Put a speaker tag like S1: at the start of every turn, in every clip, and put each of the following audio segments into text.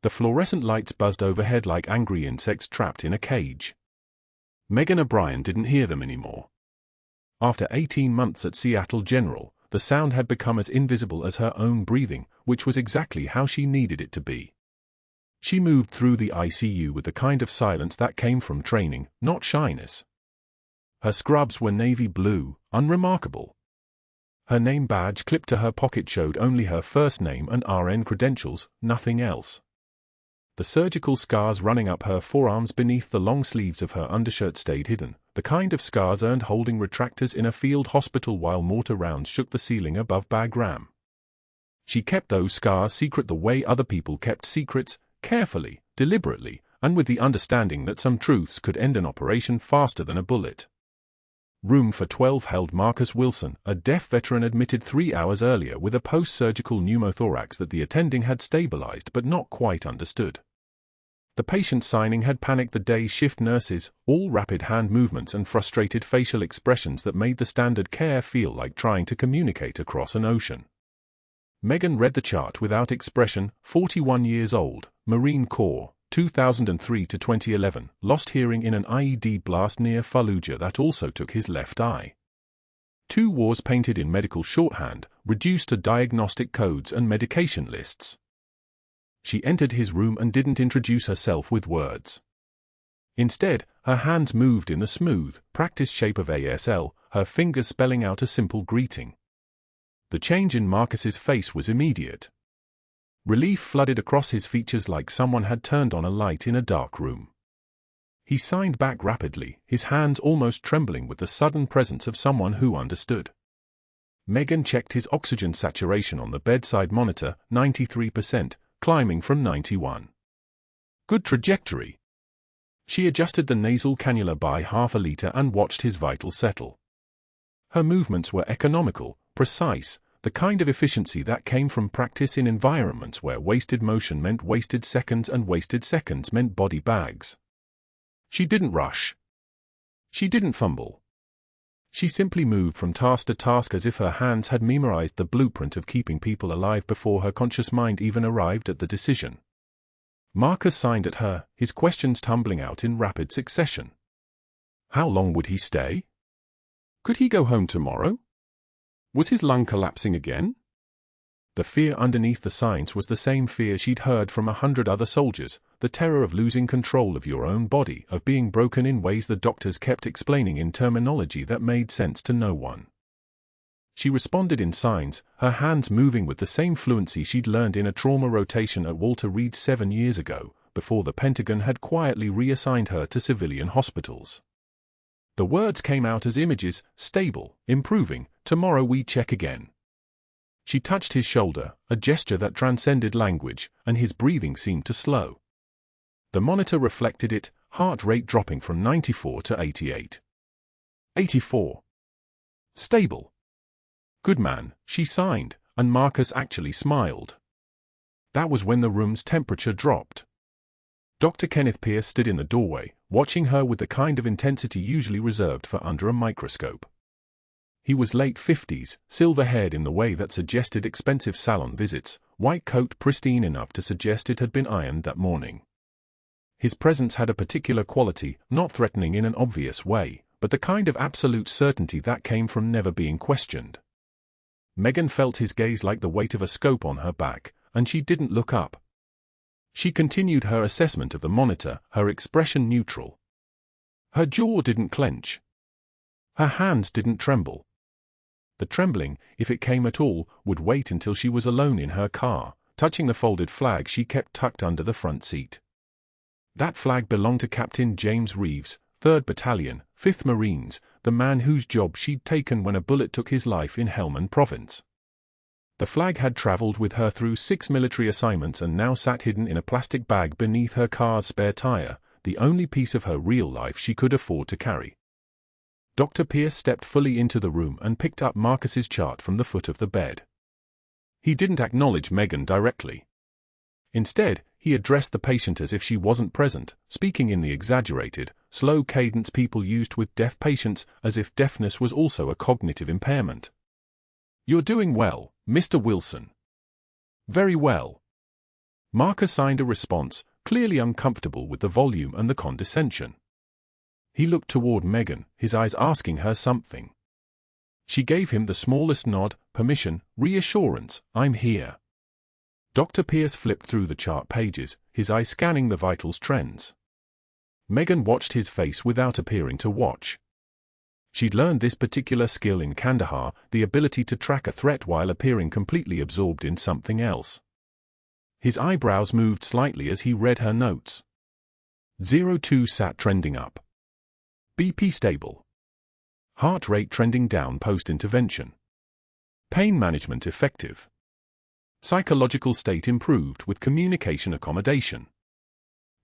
S1: The fluorescent lights buzzed overhead like angry insects trapped in a cage. Megan O'Brien didn't hear them anymore. After 18 months at Seattle General, the sound had become as invisible as her own breathing, which was exactly how she needed it to be. She moved through the ICU with the kind of silence that came from training, not shyness. Her scrubs were navy blue, unremarkable. Her name badge clipped to her pocket showed only her first name and RN credentials, nothing else. The surgical scars running up her forearms beneath the long sleeves of her undershirt stayed hidden, the kind of scars earned holding retractors in a field hospital while mortar rounds shook the ceiling above Bagram. She kept those scars secret the way other people kept secrets, carefully, deliberately, and with the understanding that some truths could end an operation faster than a bullet. Room for 12 held Marcus Wilson, a deaf veteran admitted 3 hours earlier with a post-surgical pneumothorax that the attending had stabilized but not quite understood. The patient signing had panicked the day shift nurses, all rapid hand movements and frustrated facial expressions that made the standard care feel like trying to communicate across an ocean. Megan read the chart without expression, 41 years old, Marine Corps, 2003 to 2011, lost hearing in an IED blast near Fallujah that also took his left eye. 2 wars painted in medical shorthand, reduced to diagnostic codes and medication lists. She entered his room and didn't introduce herself with words. Instead, her hands moved in the smooth, practiced shape of ASL, her fingers spelling out a simple greeting. The change in Marcus's face was immediate. Relief flooded across his features like someone had turned on a light in a dark room. He signed back rapidly, his hands almost trembling with the sudden presence of someone who understood. Megan checked his oxygen saturation on the bedside monitor, 93%, climbing from 91. Good trajectory. She adjusted the nasal cannula by half a liter and watched his vitals settle. Her movements were economical, precise, the kind of efficiency that came from practice in environments where wasted motion meant wasted seconds and wasted seconds meant body bags. She didn't rush. She didn't fumble. She simply moved from task to task as if her hands had memorized the blueprint of keeping people alive before her conscious mind even arrived at the decision. Marcus signed at her, his questions tumbling out in rapid succession. How long would he stay? Could he go home tomorrow? Was his lung collapsing again? The fear underneath the signs was the same fear she'd heard from 100 other soldiers, the terror of losing control of your own body, of being broken in ways the doctors kept explaining in terminology that made sense to no one. She responded in signs, her hands moving with the same fluency she'd learned in a trauma rotation at Walter Reed 7 years ago, before the Pentagon had quietly reassigned her to civilian hospitals. The words came out as images, stable, improving, tomorrow we check again. She touched his shoulder, a gesture that transcended language, and his breathing seemed to slow. The monitor reflected it, heart rate dropping from 94 to 88. 84. Stable. Good man, she signed, and Marcus actually smiled. That was when the room's temperature dropped. Dr. Kenneth Pierce stood in the doorway, watching her with the kind of intensity usually reserved for under a microscope. He was late 50s, silver-haired in the way that suggested expensive salon visits, white coat pristine enough to suggest it had been ironed that morning. His presence had a particular quality, not threatening in an obvious way, but the kind of absolute certainty that came from never being questioned. Megan felt his gaze like the weight of a scope on her back, and she didn't look up. She continued her assessment of the monitor, her expression neutral. Her jaw didn't clench. Her hands didn't tremble. The trembling, if it came at all, would wait until she was alone in her car, touching the folded flag she kept tucked under the front seat. That flag belonged to Captain James Reeves, 3rd Battalion, 5th Marines, the man whose job she'd taken when a bullet took his life in Helmand Province. The flag had traveled with her through 6 military assignments and now sat hidden in a plastic bag beneath her car's spare tire, the only piece of her real life she could afford to carry. Dr. Pierce stepped fully into the room and picked up Marcus's chart from the foot of the bed. He didn't acknowledge Megan directly. Instead, he addressed the patient as if she wasn't present, speaking in the exaggerated, slow cadence people used with deaf patients, as if deafness was also a cognitive impairment. "You're doing well, Mr. Wilson." "Very well." Marcus signed a response, clearly uncomfortable with the volume and the condescension. He looked toward Megan, his eyes asking her something. She gave him the smallest nod, permission, reassurance, I'm here. Dr. Pierce flipped through the chart pages, his eyes scanning the vitals trends. Megan watched his face without appearing to watch. She'd learned this particular skill in Kandahar, the ability to track a threat while appearing completely absorbed in something else. His eyebrows moved slightly as he read her notes. 02 sat trending up. BP stable. Heart rate trending down post-intervention. Pain management effective. Psychological state improved with communication accommodation.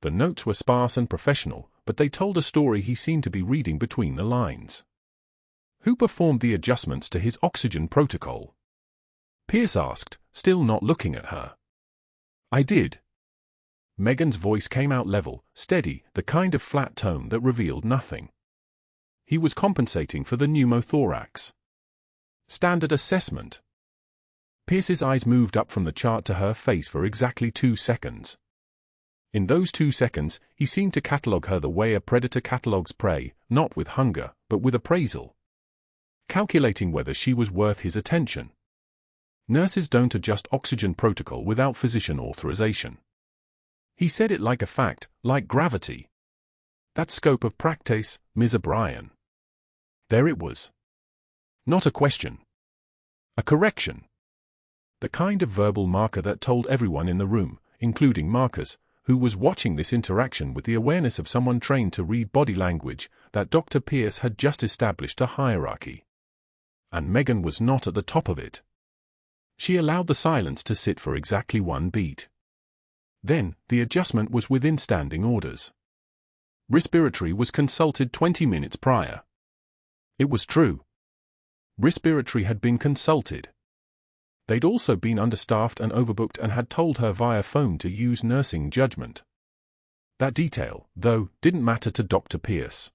S1: The notes were sparse and professional, but they told a story he seemed to be reading between the lines. Who performed the adjustments to his oxygen protocol? Pierce asked, still not looking at her. I did. Megan's voice came out level, steady, the kind of flat tone that revealed nothing. He was compensating for the pneumothorax. Standard assessment. Pierce's eyes moved up from the chart to her face for exactly 2 seconds. In those 2 seconds, he seemed to catalogue her the way a predator catalogues prey, not with hunger, but with appraisal. Calculating whether she was worth his attention. Nurses don't adjust oxygen protocol without physician authorization. He said it like a fact, like gravity. That scope of practice, Ms. O'Brien. There it was. Not a question. A correction. The kind of verbal marker that told everyone in the room, including Marcus, who was watching this interaction with the awareness of someone trained to read body language, that Dr. Pierce had just established a hierarchy. And Megan was not at the top of it. She allowed the silence to sit for exactly 1 beat. Then, the adjustment was within standing orders. Respiratory was consulted 20 minutes prior. It was true. Respiratory had been consulted. They'd also been understaffed and overbooked and had told her via phone to use nursing judgment. That detail, though, didn't matter to Dr. Pierce.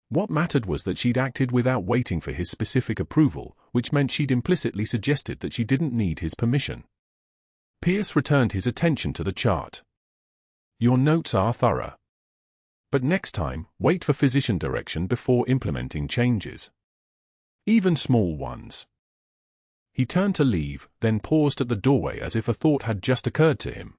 S1: What mattered was that she'd acted without waiting for his specific approval, which meant she'd implicitly suggested that she didn't need his permission. Pierce returned his attention to the chart. Your notes are thorough. But next time, wait for physician direction before implementing changes. Even small ones. He turned to leave, then paused at the doorway as if a thought had just occurred to him.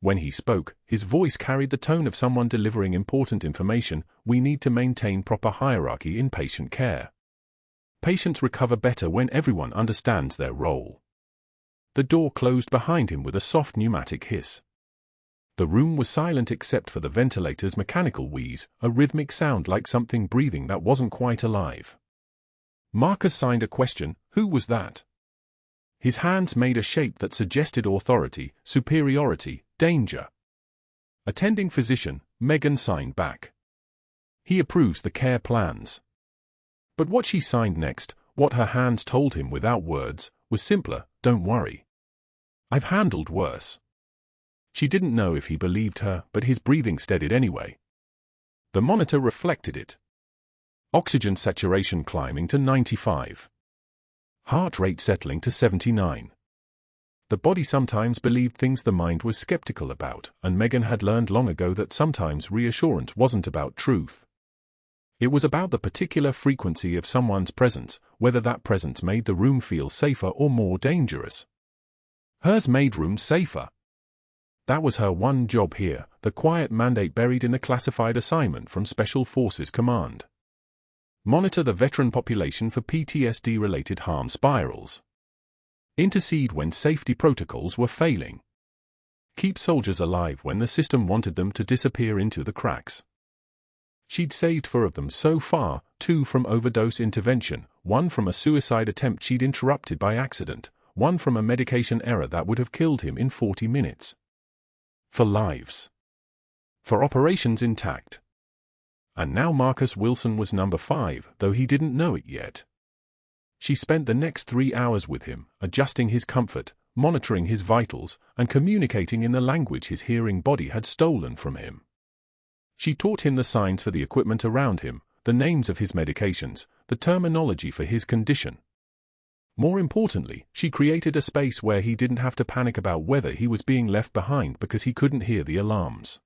S1: When he spoke, his voice carried the tone of someone delivering important information. We need to maintain proper hierarchy in patient care. Patients recover better when everyone understands their role. The door closed behind him with a soft pneumatic hiss. The room was silent except for the ventilator's mechanical wheeze, a rhythmic sound like something breathing that wasn't quite alive. Marcus signed a question, who was that? His hands made a shape that suggested authority, superiority, danger. Attending physician, Megan signed back. He approves the care plans. But what she signed next, what her hands told him without words, was simpler, don't worry. I've handled worse. She didn't know if he believed her, but his breathing steadied anyway. The monitor reflected it. Oxygen saturation climbing to 95. Heart rate settling to 79. The body sometimes believed things the mind was skeptical about, and Megan had learned long ago that sometimes reassurance wasn't about truth. It was about the particular frequency of someone's presence, whether that presence made the room feel safer or more dangerous. Hers made room safer. That was her one job here, the quiet mandate buried in the classified assignment from Special Forces Command. Monitor the veteran population for PTSD-related harm spirals. Intercede when safety protocols were failing. Keep soldiers alive when the system wanted them to disappear into the cracks. She'd saved 4 of them so far, 2 from overdose intervention, 1 from a suicide attempt she'd interrupted by accident, 1 from a medication error that would have killed him in 40 minutes. For lives. For operations intact. And now Marcus Wilson was number 5, though he didn't know it yet. She spent the next 3 hours with him, adjusting his comfort, monitoring his vitals, and communicating in the language his hearing body had stolen from him. She taught him the signs for the equipment around him, the names of his medications, the terminology for his condition. More importantly, she created a space where he didn't have to panic about whether he was being left behind because he couldn't hear the alarms.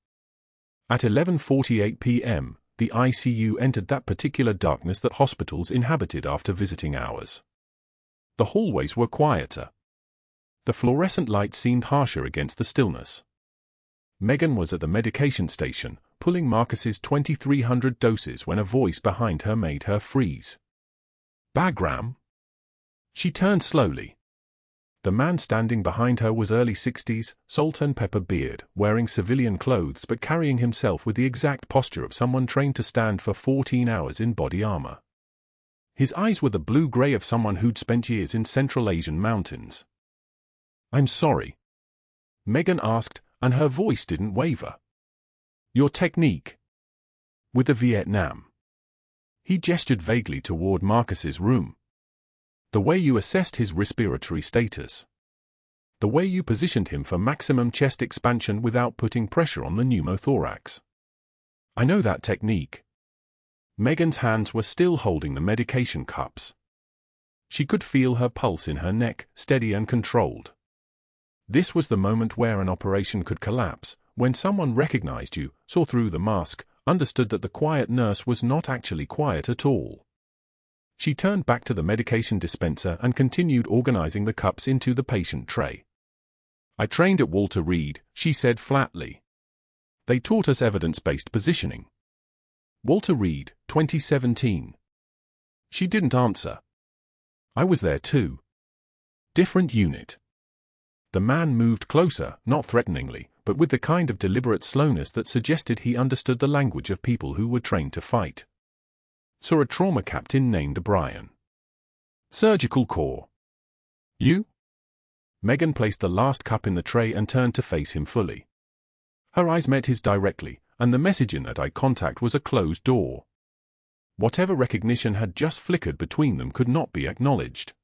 S1: At 11:48 p.m., the ICU entered that particular darkness that hospitals inhabited after visiting hours. The hallways were quieter. The fluorescent light seemed harsher against the stillness. Megan was at the medication station, pulling Marcus's 2,300 doses when a voice behind her made her freeze. "Bagram?" She turned slowly. The man standing behind her was early 60s, salt and pepper beard, wearing civilian clothes but carrying himself with the exact posture of someone trained to stand for 14 hours in body armor. His eyes were the blue-gray of someone who'd spent years in Central Asian mountains. "I'm sorry," Megan asked, and her voice didn't waver. "Your technique with the Vietnam." He gestured vaguely toward Marcus's room. "The way you assessed his respiratory status. The way you positioned him for maximum chest expansion without putting pressure on the pneumothorax. I know that technique." Megan's hands were still holding the medication cups. She could feel her pulse in her neck, steady and controlled. This was the moment where an operation could collapse, when someone recognized you, saw through the mask, understood that the quiet nurse was not actually quiet at all. She turned back to the medication dispenser and continued organizing the cups into the patient tray. "I trained at Walter Reed," she said flatly. "They taught us evidence-based positioning." "Walter Reed, 2017. She didn't answer. "I was there too." "Different unit." The man moved closer, not threateningly, but with the kind of deliberate slowness that suggested he understood the language of people who were trained to fight. "Saw a trauma captain named O'Brien. Surgical Corps." "You?" Megan placed the last cup in the tray and turned to face him fully. Her eyes met his directly, and the message in that eye contact was a closed door. Whatever recognition had just flickered between them could not be acknowledged.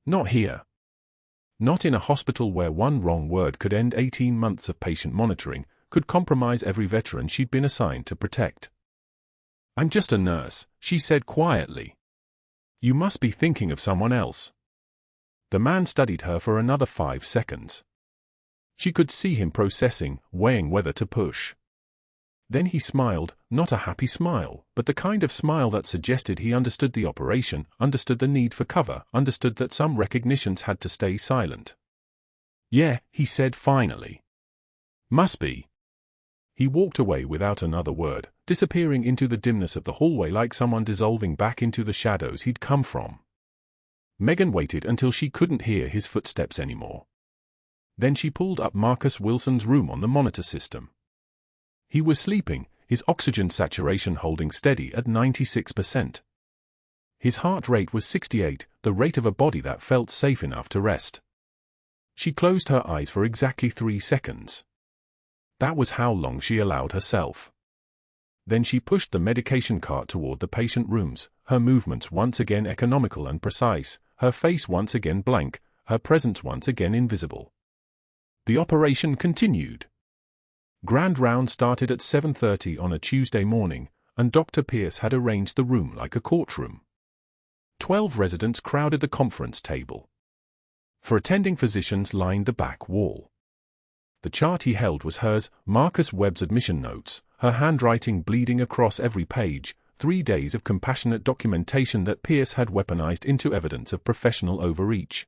S1: Not here. Not in a hospital where one wrong word could end 18 months of patient monitoring, could compromise every veteran she'd been assigned to protect. "I'm just a nurse," she said quietly. "You must be thinking of someone else." The man studied her for another 5 seconds. She could see him processing, weighing whether to push. Then he smiled, not a happy smile, but the kind of smile that suggested he understood the operation, understood the need for cover, understood that some recognitions had to stay silent. "Yeah," he said finally. "Must be." He walked away without another word, disappearing into the dimness of the hallway like someone dissolving back into the shadows he'd come from. Megan waited until she couldn't hear his footsteps anymore. Then she pulled up Marcus Wilson's room on the monitor system. He was sleeping, his oxygen saturation holding steady at 96%. His heart rate was 68, the rate of a body that felt safe enough to rest. She closed her eyes for exactly 3 seconds. That was how long she allowed herself. Then she pushed the medication cart toward the patient rooms, her movements once again economical and precise, her face once again blank, her presence once again invisible. The operation continued. Grand round started at 7:30 on a Tuesday morning, and Dr. Pierce had arranged the room like a courtroom. 12 residents crowded the conference table. For attending physicians lined the back wall. The chart he held was hers, Marcus Webb's admission notes, her handwriting bleeding across every page, 3 days of compassionate documentation that Pierce had weaponized into evidence of professional overreach.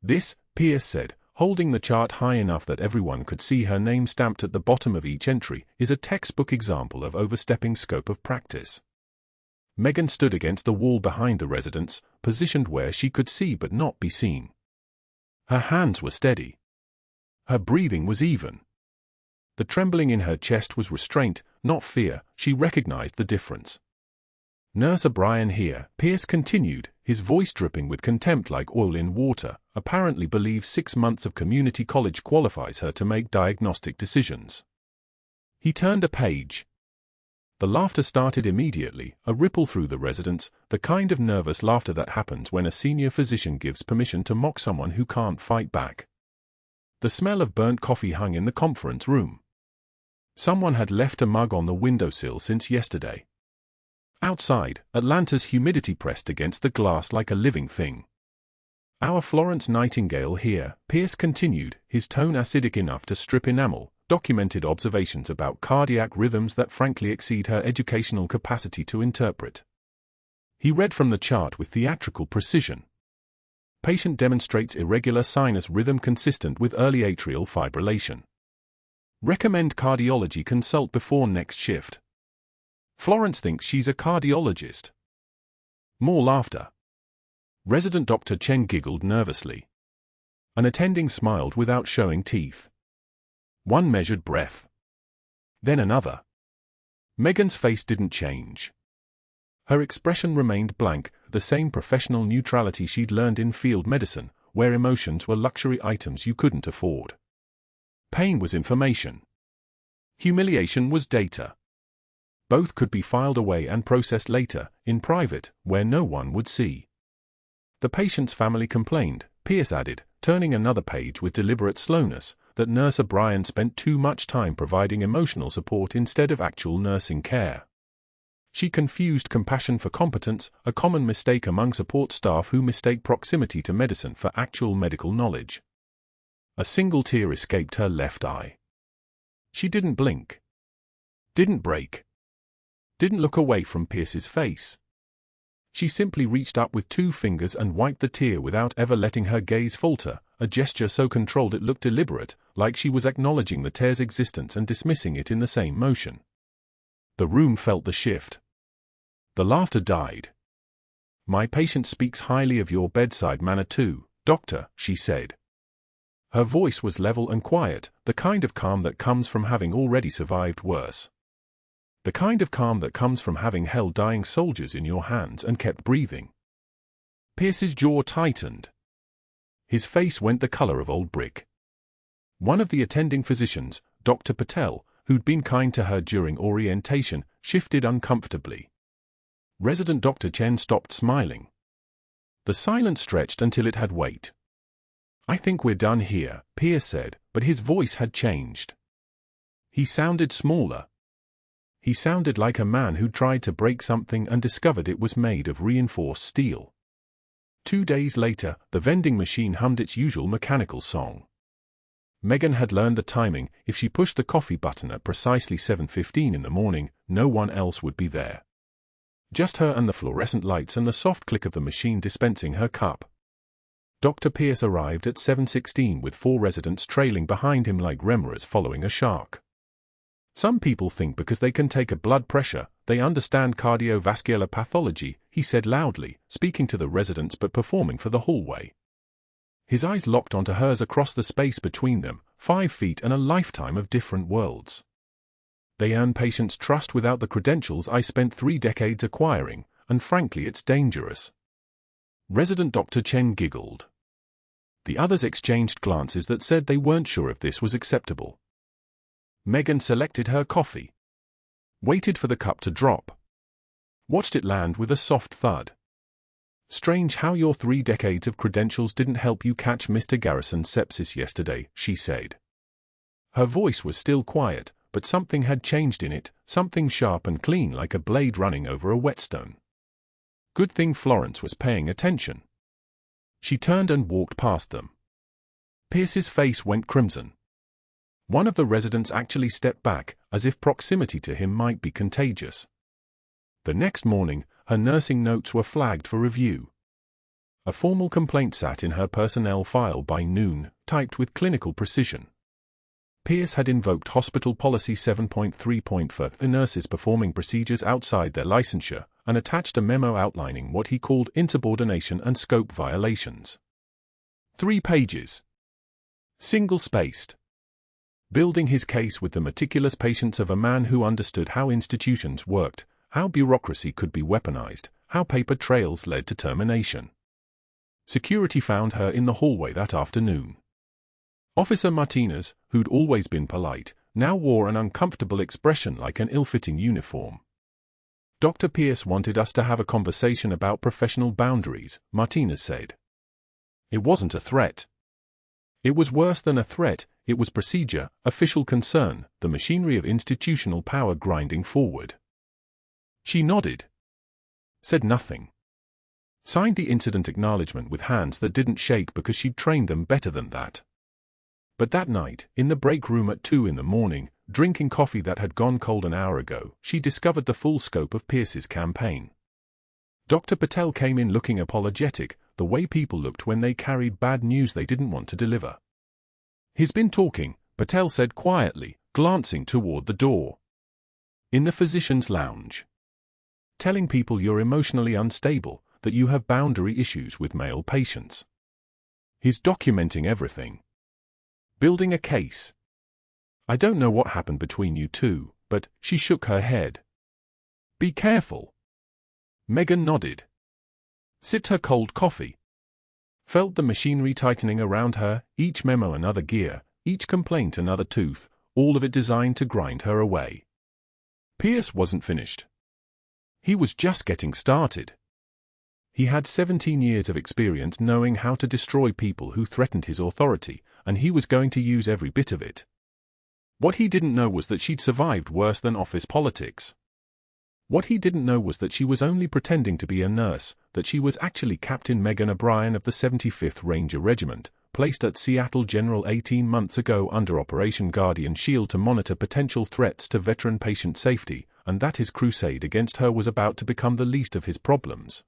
S1: "This," Pierce said, holding the chart high enough that everyone could see her name stamped at the bottom of each entry, "is a textbook example of overstepping scope of practice." Megan stood against the wall behind the residents, positioned where she could see but not be seen. Her hands were steady. Her breathing was even. The trembling in her chest was restraint, not fear. She recognized the difference. "Nurse O'Brien here," Pierce continued, his voice dripping with contempt like oil in water, "apparently believes 6 months of community college qualifies her to make diagnostic decisions." He turned a page. The laughter started immediately, a ripple through the residents, the kind of nervous laughter that happens when a senior physician gives permission to mock someone who can't fight back. The smell of burnt coffee hung in the conference room. Someone had left a mug on the windowsill since yesterday. Outside, Atlanta's humidity pressed against the glass like a living thing. Our Florence Nightingale here, Pierce continued, his tone acidic enough to strip enamel, documented observations about cardiac rhythms that frankly exceed her educational capacity to interpret. He read from the chart with theatrical precision. Patient demonstrates irregular sinus rhythm consistent with early atrial fibrillation. Recommend cardiology consult before next shift. Florence thinks she's a cardiologist. More laughter. Resident Dr. Chen giggled nervously. An attending smiled without showing teeth. One measured breath. Then another. Megan's face didn't change. Her expression remained blank, the same professional neutrality she'd learned in field medicine, where emotions were luxury items you couldn't afford. Pain was information. Humiliation was data. Both could be filed away and processed later, in private, where no one would see. The patient's family complained, Pierce added, turning another page with deliberate slowness, that Nurse O'Brien spent too much time providing emotional support instead of actual nursing care. She confused compassion for competence, a common mistake among support staff who mistake proximity to medicine for actual medical knowledge. A single tear escaped her left eye. She didn't blink. Didn't break. Didn't look away from Pierce's face. She simply reached up with 2 fingers and wiped the tear without ever letting her gaze falter, a gesture so controlled it looked deliberate, like she was acknowledging the tear's existence and dismissing it in the same motion. The room felt the shift. The laughter died. My patient speaks highly of your bedside manner too, doctor, she said. Her voice was level and quiet, the kind of calm that comes from having already survived worse. The kind of calm that comes from having held dying soldiers in your hands and kept breathing. Pierce's jaw tightened. His face went the color of old brick. One of the attending physicians, Dr. Patel, who'd been kind to her during orientation, shifted uncomfortably. Resident Dr. Chen stopped smiling. The silence stretched until it had weight. I think we're done here, Pierce said, but his voice had changed. He sounded smaller. He sounded like a man who tried to break something and discovered it was made of reinforced steel. 2 days later, the vending machine hummed its usual mechanical song. Megan had learned the timing. If she pushed the coffee button at precisely 7:15 in the morning, no one else would be there. Just her and the fluorescent lights and the soft click of the machine dispensing her cup. Dr. Pierce arrived at 7:16 with 4 residents trailing behind him like remoras following a shark. Some people think because they can take a blood pressure, they understand cardiovascular pathology, he said loudly, speaking to the residents but performing for the hallway. His eyes locked onto hers across the space between them, 5 feet and a lifetime of different worlds. They earn patients' trust without the credentials I spent 3 decades acquiring, and frankly it's dangerous. Resident Dr. Chen giggled. The others exchanged glances that said they weren't sure if this was acceptable. Megan selected her coffee. Waited for the cup to drop. Watched it land with a soft thud. Strange how your 3 decades of credentials didn't help you catch Mr. Garrison's sepsis yesterday, she said. Her voice was still quiet, but something had changed in it, something sharp and clean like a blade running over a whetstone. Good thing Florence was paying attention. She turned and walked past them. Pierce's face went crimson. One of the residents actually stepped back, as if proximity to him might be contagious. The next morning, her nursing notes were flagged for review. A formal complaint sat in her personnel file by noon, typed with clinical precision. Pierce had invoked Hospital Policy 7.3 for the nurses performing procedures outside their licensure, and attached a memo outlining what he called insubordination and scope violations. 3 pages. Single-spaced. Building his case with the meticulous patience of a man who understood how institutions worked, how bureaucracy could be weaponized, how paper trails led to termination. Security found her in the hallway that afternoon. Officer Martinez, who'd always been polite, now wore an uncomfortable expression like an ill-fitting uniform. Dr. Pierce wanted us to have a conversation about professional boundaries, Martinez said. It wasn't a threat. It was worse than a threat, it was procedure, official concern, the machinery of institutional power grinding forward. She nodded. Said nothing. Signed the incident acknowledgement with hands that didn't shake because she'd trained them better than that. But that night, in the break room at 2 in the morning, drinking coffee that had gone cold an hour ago, she discovered the full scope of Pierce's campaign. Dr. Patel came in looking apologetic, the way people looked when they carried bad news they didn't want to deliver. "He's been talking," Patel said quietly, glancing toward the door. "In the physician's lounge. Telling people you're emotionally unstable, that you have boundary issues with male patients. He's documenting everything. Building a case. I don't know what happened between you two, but," she shook her head. "Be careful." Megan nodded. Sipped her cold coffee. Felt the machinery tightening around her, each memo another gear, each complaint another tooth, all of it designed to grind her away. Pierce wasn't finished. He was just getting started. He had 17 years of experience knowing how to destroy people who threatened his authority, and he was going to use every bit of it. What he didn't know was that she'd survived worse than office politics. What he didn't know was that she was only pretending to be a nurse, that she was actually Captain Megan O'Brien of the 75th Ranger Regiment, placed at Seattle General 18 months ago under Operation Guardian Shield to monitor potential threats to veteran patient safety, and that his crusade against her was about to become the least of his problems.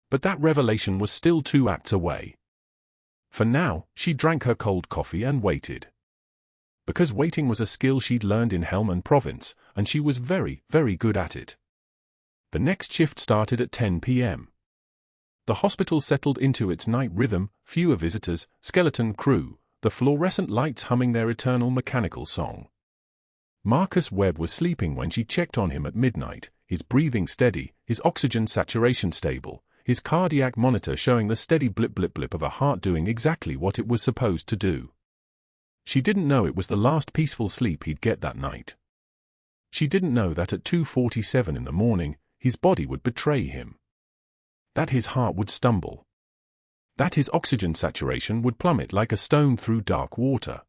S1: But that revelation was still 2 acts away. For now, she drank her cold coffee and waited. Because waiting was a skill she'd learned in Helmand Province, and she was very, very good at it. The next shift started at 10 p.m. The hospital settled into its night rhythm, fewer visitors, skeleton crew, the fluorescent lights humming their eternal mechanical song. Marcus Webb was sleeping when she checked on him at midnight, his breathing steady, his oxygen saturation stable, his cardiac monitor showing the steady blip blip blip of a heart doing exactly what it was supposed to do. She didn't know it was the last peaceful sleep he'd get that night. She didn't know that at 2:47 in the morning, his body would betray him. That his heart would stumble. That his oxygen saturation would plummet like a stone through dark water.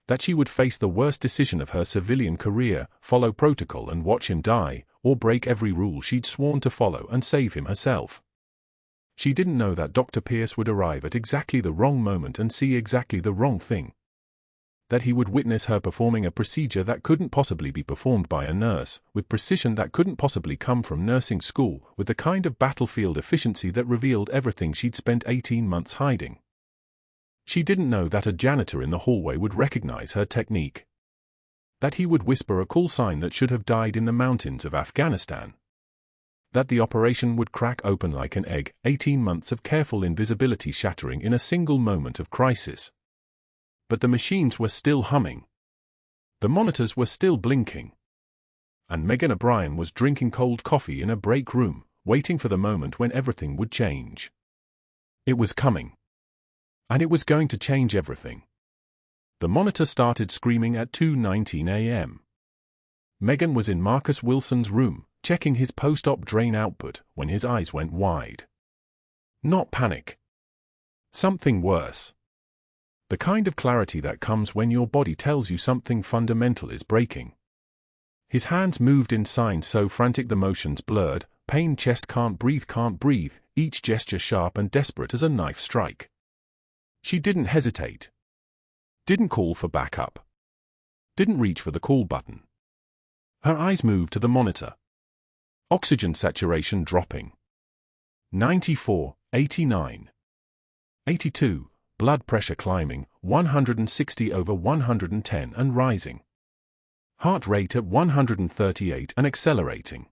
S1: That she would face the worst decision of her civilian career, follow protocol and watch him die, or break every rule she'd sworn to follow and save him herself. She didn't know that Dr. Pierce would arrive at exactly the wrong moment and see exactly the wrong thing. That he would witness her performing a procedure that couldn't possibly be performed by a nurse, with precision that couldn't possibly come from nursing school, with the kind of battlefield efficiency that revealed everything she'd spent 18 months hiding. She didn't know that a janitor in the hallway would recognize her technique. That he would whisper a call sign that should have died in the mountains of Afghanistan. That the operation would crack open like an egg, 18 months of careful invisibility shattering in a single moment of crisis. But the machines were still humming. The monitors were still blinking. And Megan O'Brien was drinking cold coffee in a break room, waiting for the moment when everything would change. It was coming. And it was going to change everything. The monitor started screaming at 2:19 a.m. Megan was in Marcus Wilson's room, checking his post-op drain output, when his eyes went wide. Not panic. Something worse. The kind of clarity that comes when your body tells you something fundamental is breaking. His hands moved in signs so frantic the motions blurred, pain chest can't breathe, each gesture sharp and desperate as a knife strike. She didn't hesitate. Didn't call for backup. Didn't reach for the call button. Her eyes moved to the monitor. Oxygen saturation dropping. 94, 89. 82. Blood pressure climbing, 160/110 and rising. Heart rate at 138 and accelerating.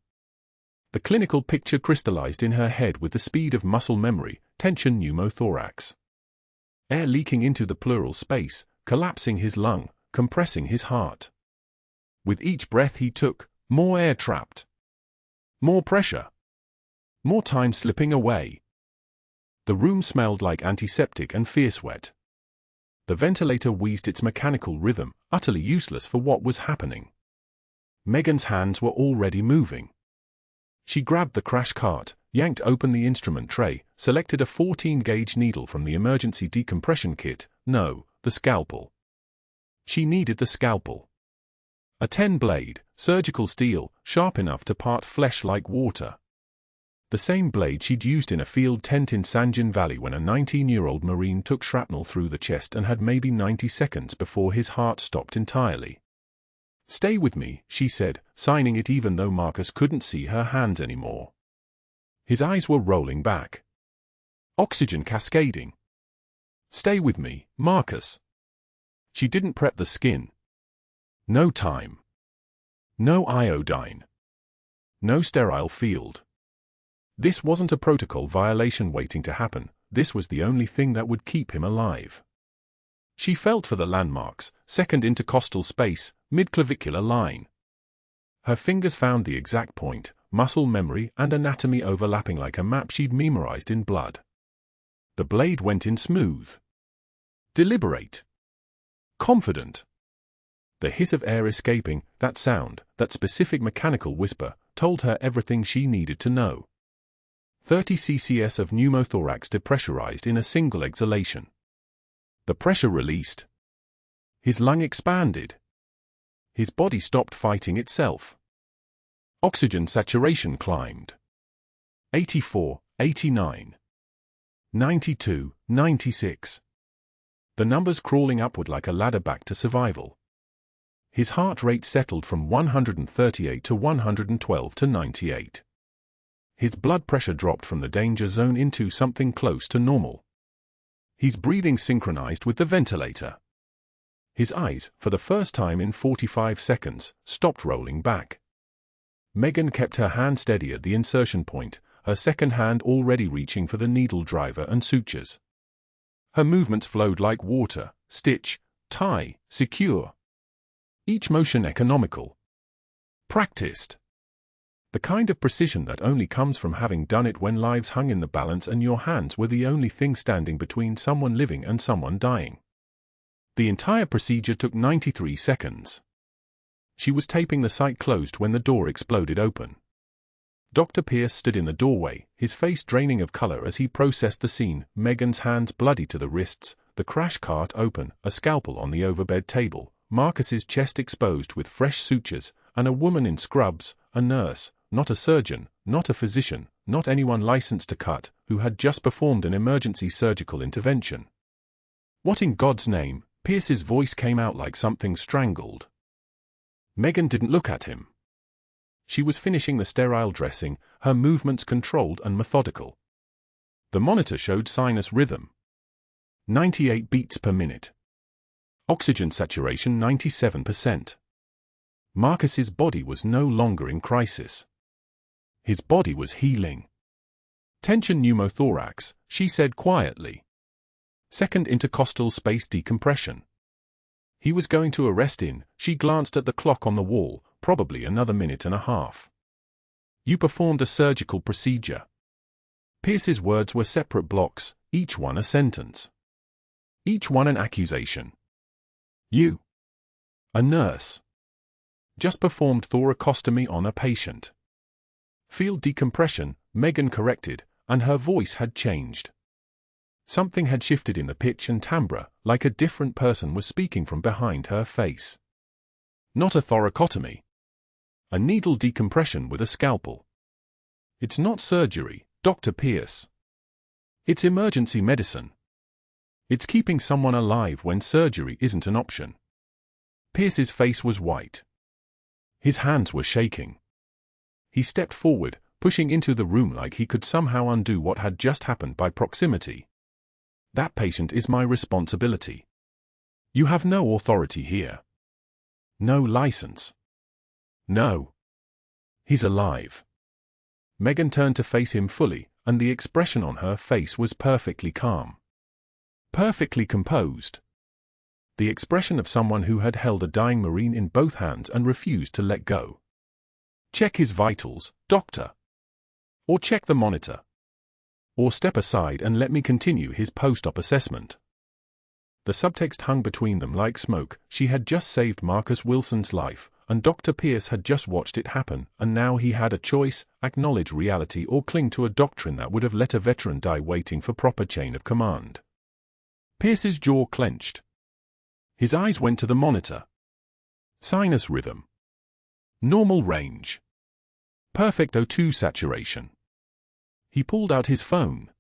S1: The clinical picture crystallized in her head with the speed of muscle memory, tension pneumothorax. Air leaking into the pleural space, collapsing his lung, compressing his heart. With each breath he took, more air trapped. More pressure. More time slipping away. The room smelled like antiseptic and fierce wet. The ventilator wheezed its mechanical rhythm, utterly useless for what was happening. Megan's hands were already moving. She grabbed the crash cart, yanked open the instrument tray, selected a 14-gauge needle from the emergency decompression kit, the scalpel. She needed the scalpel. A 10-blade, surgical steel, sharp enough to part flesh like water. The same blade she'd used in a field tent in Sanjin Valley when a 19-year-old Marine took shrapnel through the chest and had maybe 90 seconds before his heart stopped entirely. "Stay with me," she said, signing it even though Marcus couldn't see her hands anymore. His eyes were rolling back. Oxygen cascading. "Stay with me, Marcus." She didn't prep the skin. No time. No iodine. No sterile field. This wasn't a protocol violation waiting to happen, this was the only thing that would keep him alive. She felt for the landmarks, second intercostal space, mid-clavicular line. Her fingers found the exact point, muscle memory and anatomy overlapping like a map she'd memorized in blood. The blade went in smooth. Deliberate. Confident. The hiss of air escaping, that sound, that specific mechanical whisper, told her everything she needed to know. 30 ccs of pneumothorax depressurized in a single exhalation. The pressure released. His lung expanded. His body stopped fighting itself. Oxygen saturation climbed. 84, 89. 92, 96. The numbers crawling upward like a ladder back to survival. His heart rate settled from 138 to 112 to 98. His blood pressure dropped from the danger zone into something close to normal. His breathing synchronized with the ventilator. His eyes, for the first time in 45 seconds, stopped rolling back. Megan kept her hand steady at the insertion point, her second hand already reaching for the needle driver and sutures. Her movements flowed like water, stitch, tie, secure. Each motion economical. Practiced. The kind of precision that only comes from having done it when lives hung in the balance and your hands were the only thing standing between someone living and someone dying. The entire procedure took 93 seconds. She was taping the site closed when the door exploded open. Dr. Pierce stood in the doorway, his face draining of color as he processed the scene, Megan's hands bloody to the wrists, the crash cart open, a scalpel on the overbed table, Marcus's chest exposed with fresh sutures, and a woman in scrubs, a nurse, not a surgeon, not a physician, not anyone licensed to cut, who had just performed an emergency surgical intervention. What in God's name? Pierce's voice came out like something strangled. Megan didn't look at him. She was finishing the sterile dressing, her movements controlled and methodical. The monitor showed sinus rhythm. 98 beats per minute. Oxygen saturation 97%. Marcus's body was no longer in crisis. His body was healing. Tension pneumothorax, she said quietly. Second intercostal space decompression. He was going to arrest in, she glanced at the clock on the wall, probably another minute and a half. You performed a surgical procedure. Pierce's words were separate blocks, each one a sentence. Each one an accusation. You. A nurse. Just performed thoracostomy on a patient. Field decompression, Megan corrected, and her voice had changed. Something had shifted in the pitch and timbre, like a different person was speaking from behind her face. Not a thoracotomy. A needle decompression with a scalpel. It's not surgery, Dr. Pierce. It's emergency medicine. It's keeping someone alive when surgery isn't an option. Pierce's face was white. His hands were shaking. He stepped forward, pushing into the room like he could somehow undo what had just happened by proximity. That patient is my responsibility. You have no authority here. No license. No. He's alive. Megan turned to face him fully, and the expression on her face was perfectly calm. Perfectly composed. The expression of someone who had held a dying Marine in both hands and refused to let go. Check his vitals, doctor. Or check the monitor. Or step aside and let me continue his post-op assessment. The subtext hung between them like smoke. She had just saved Marcus Wilson's life, and Dr. Pierce had just watched it happen, and now he had a choice: acknowledge reality or cling to a doctrine that would have let a veteran die waiting for proper chain of command. Pierce's jaw clenched. His eyes went to the monitor. Sinus rhythm. Normal range. Perfect O2 saturation. He pulled out his phone.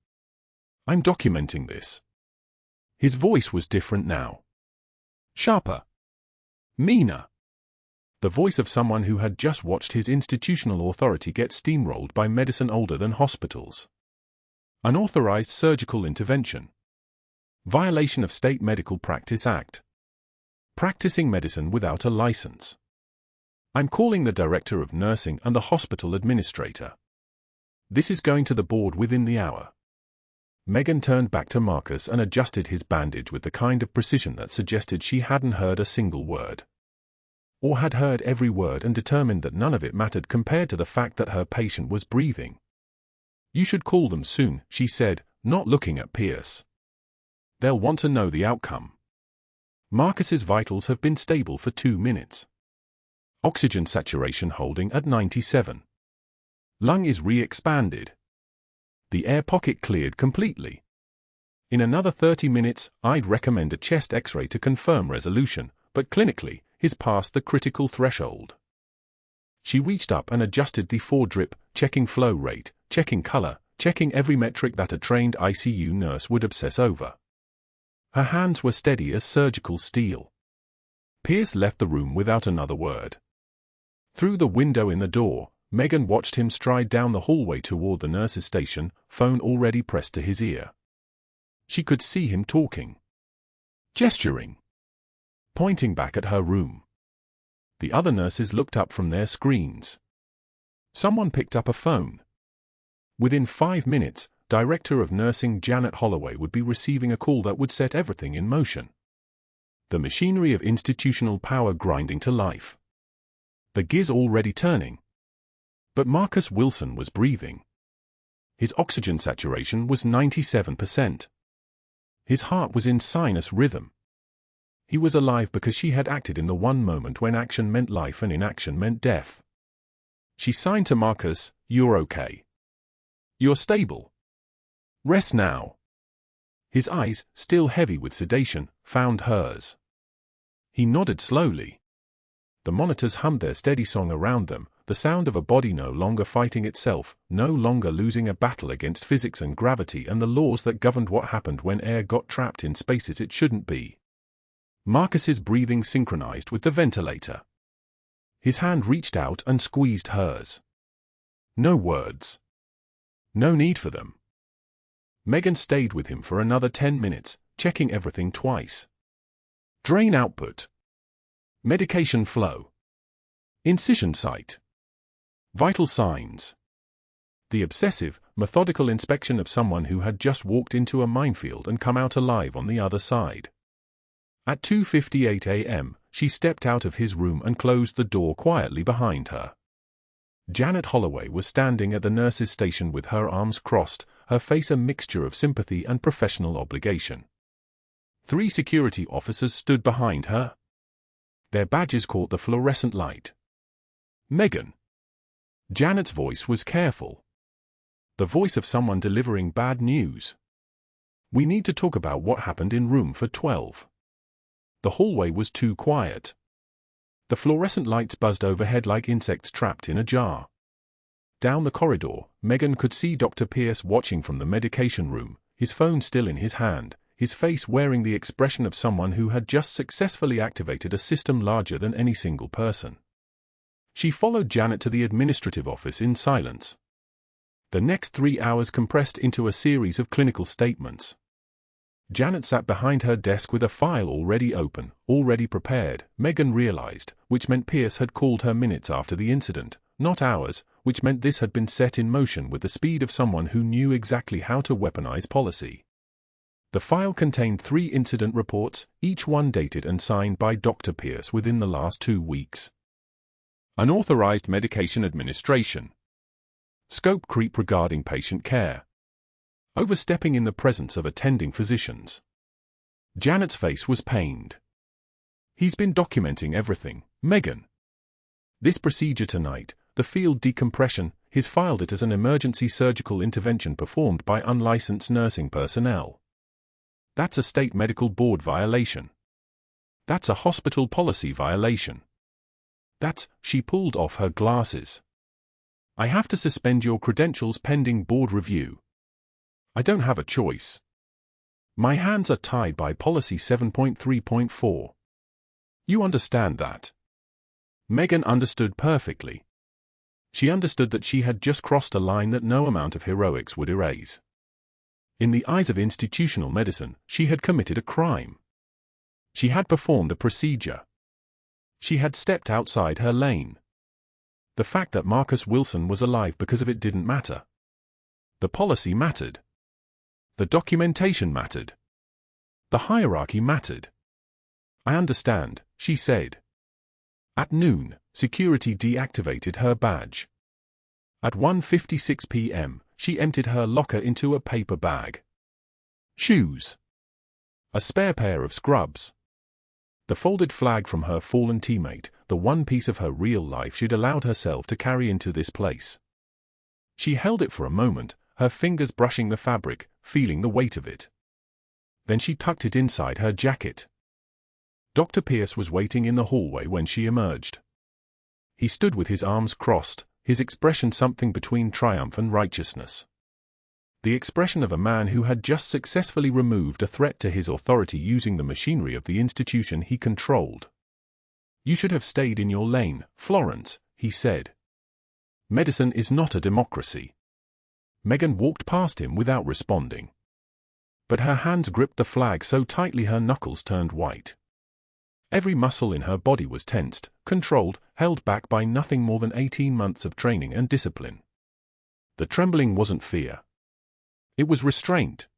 S1: "I'm documenting this." His voice was different now. Sharper. Meaner. The voice of someone who had just watched his institutional authority get steamrolled by medicine older than hospitals. Unauthorized surgical intervention. Violation of State Medical Practice Act. Practicing medicine without a license. I'm calling the Director of Nursing and the hospital administrator. This is going to the board within the hour. Megan turned back to Marcus and adjusted his bandage with the kind of precision that suggested she hadn't heard a single word. Or had heard every word and determined that none of it mattered compared to the fact that her patient was breathing. "You should call them soon," she said, not looking at Pierce. "They'll want to know the outcome." Marcus's vitals have been stable for 2 minutes. Oxygen saturation holding at 97. Lung is re-expanded. The air pocket cleared completely. In another 30 minutes, I'd recommend a chest X-ray to confirm resolution, but clinically, he's past the critical threshold. She reached up and adjusted the 4-drip, checking flow rate, checking color, checking every metric that a trained ICU nurse would obsess over. Her hands were steady as surgical steel. Pierce left the room without another word. Through the window in the door, Megan watched him stride down the hallway toward the nurse's station, phone already pressed to his ear. She could see him talking. Gesturing. Pointing back at her room. The other nurses looked up from their screens. Someone picked up a phone. Within 5 minutes, Director of Nursing Janet Holloway would be receiving a call that would set everything in motion. The machinery of institutional power grinding to life. The gears already turning. But Marcus Wilson was breathing. His oxygen saturation was 97%. His heart was in sinus rhythm. He was alive because she had acted in the one moment when action meant life and inaction meant death. She signed to Marcus, "You're okay. You're stable. Rest now." His eyes, still heavy with sedation, found hers. He nodded slowly. The monitors hummed their steady song around them, the sound of a body no longer fighting itself, no longer losing a battle against physics and gravity and the laws that governed what happened when air got trapped in spaces it shouldn't be. Marcus's breathing synchronized with the ventilator. His hand reached out and squeezed hers. No words. No need for them. Megan stayed with him for another 10 minutes, checking everything twice. Drain output. Medication flow. Incision site. Vital signs. The obsessive, methodical inspection of someone who had just walked into a minefield and come out alive on the other side. At 2:58 a.m., she stepped out of his room and closed the door quietly behind her. Janet Holloway was standing at the nurse's station with her arms crossed, her face a mixture of sympathy and professional obligation. 3 security officers stood behind her. Their badges caught the fluorescent light. "Megan." Janet's voice was careful. The voice of someone delivering bad news. "We need to talk about what happened in room for 12. The hallway was too quiet. The fluorescent lights buzzed overhead like insects trapped in a jar. Down the corridor, Megan could see Dr. Pierce watching from the medication room, his phone still in his hand, his face wearing the expression of someone who had just successfully activated a system larger than any single person. She followed Janet to the administrative office in silence. The next 3 hours compressed into a series of clinical statements. Janet sat behind her desk with a file already open, already prepared, Megan realized, which meant Pierce had called her minutes after the incident, not hours, which meant this had been set in motion with the speed of someone who knew exactly how to weaponize policy. The file contained 3 incident reports, each one dated and signed by Dr. Pierce within the last 2 weeks. Unauthorized medication administration. Scope creep regarding patient care. Overstepping in the presence of attending physicians. Janet's face was pained. "He's been documenting everything, Megan. This procedure tonight, the field decompression, he's filed it as an emergency surgical intervention performed by unlicensed nursing personnel. That's a state medical board violation. That's a hospital policy violation. That's," she pulled off her glasses. I have to suspend your credentials pending board review. I don't have a choice. My hands are tied by policy 7.3.4. You understand that? Megan understood perfectly. She understood that she had just crossed a line that no amount of heroics would erase. In the eyes of institutional medicine, she had committed a crime. She had performed a procedure. She had stepped outside her lane. The fact that Marcus Wilson was alive because of it didn't matter. The policy mattered. The documentation mattered. The hierarchy mattered. I understand, she said. At noon, security deactivated her badge. At 1:56 p.m., she emptied her locker into a paper bag. Shoes. A spare pair of scrubs. The folded flag from her fallen teammate, the one piece of her real life she'd allowed herself to carry into this place. She held it for a moment, her fingers brushing the fabric, feeling the weight of it. Then she tucked it inside her jacket. Dr. Pierce was waiting in the hallway when she emerged. He stood with his arms crossed, his expression something between triumph and righteousness. The expression of a man who had just successfully removed a threat to his authority using the machinery of the institution he controlled. You should have stayed in your lane, Florence, he said. Medicine is not a democracy. Megan walked past him without responding. But her hands gripped the flag so tightly her knuckles turned white. Every muscle in her body was tensed, controlled, held back by nothing more than 18 months of training and discipline. The trembling wasn't fear. It was restraint.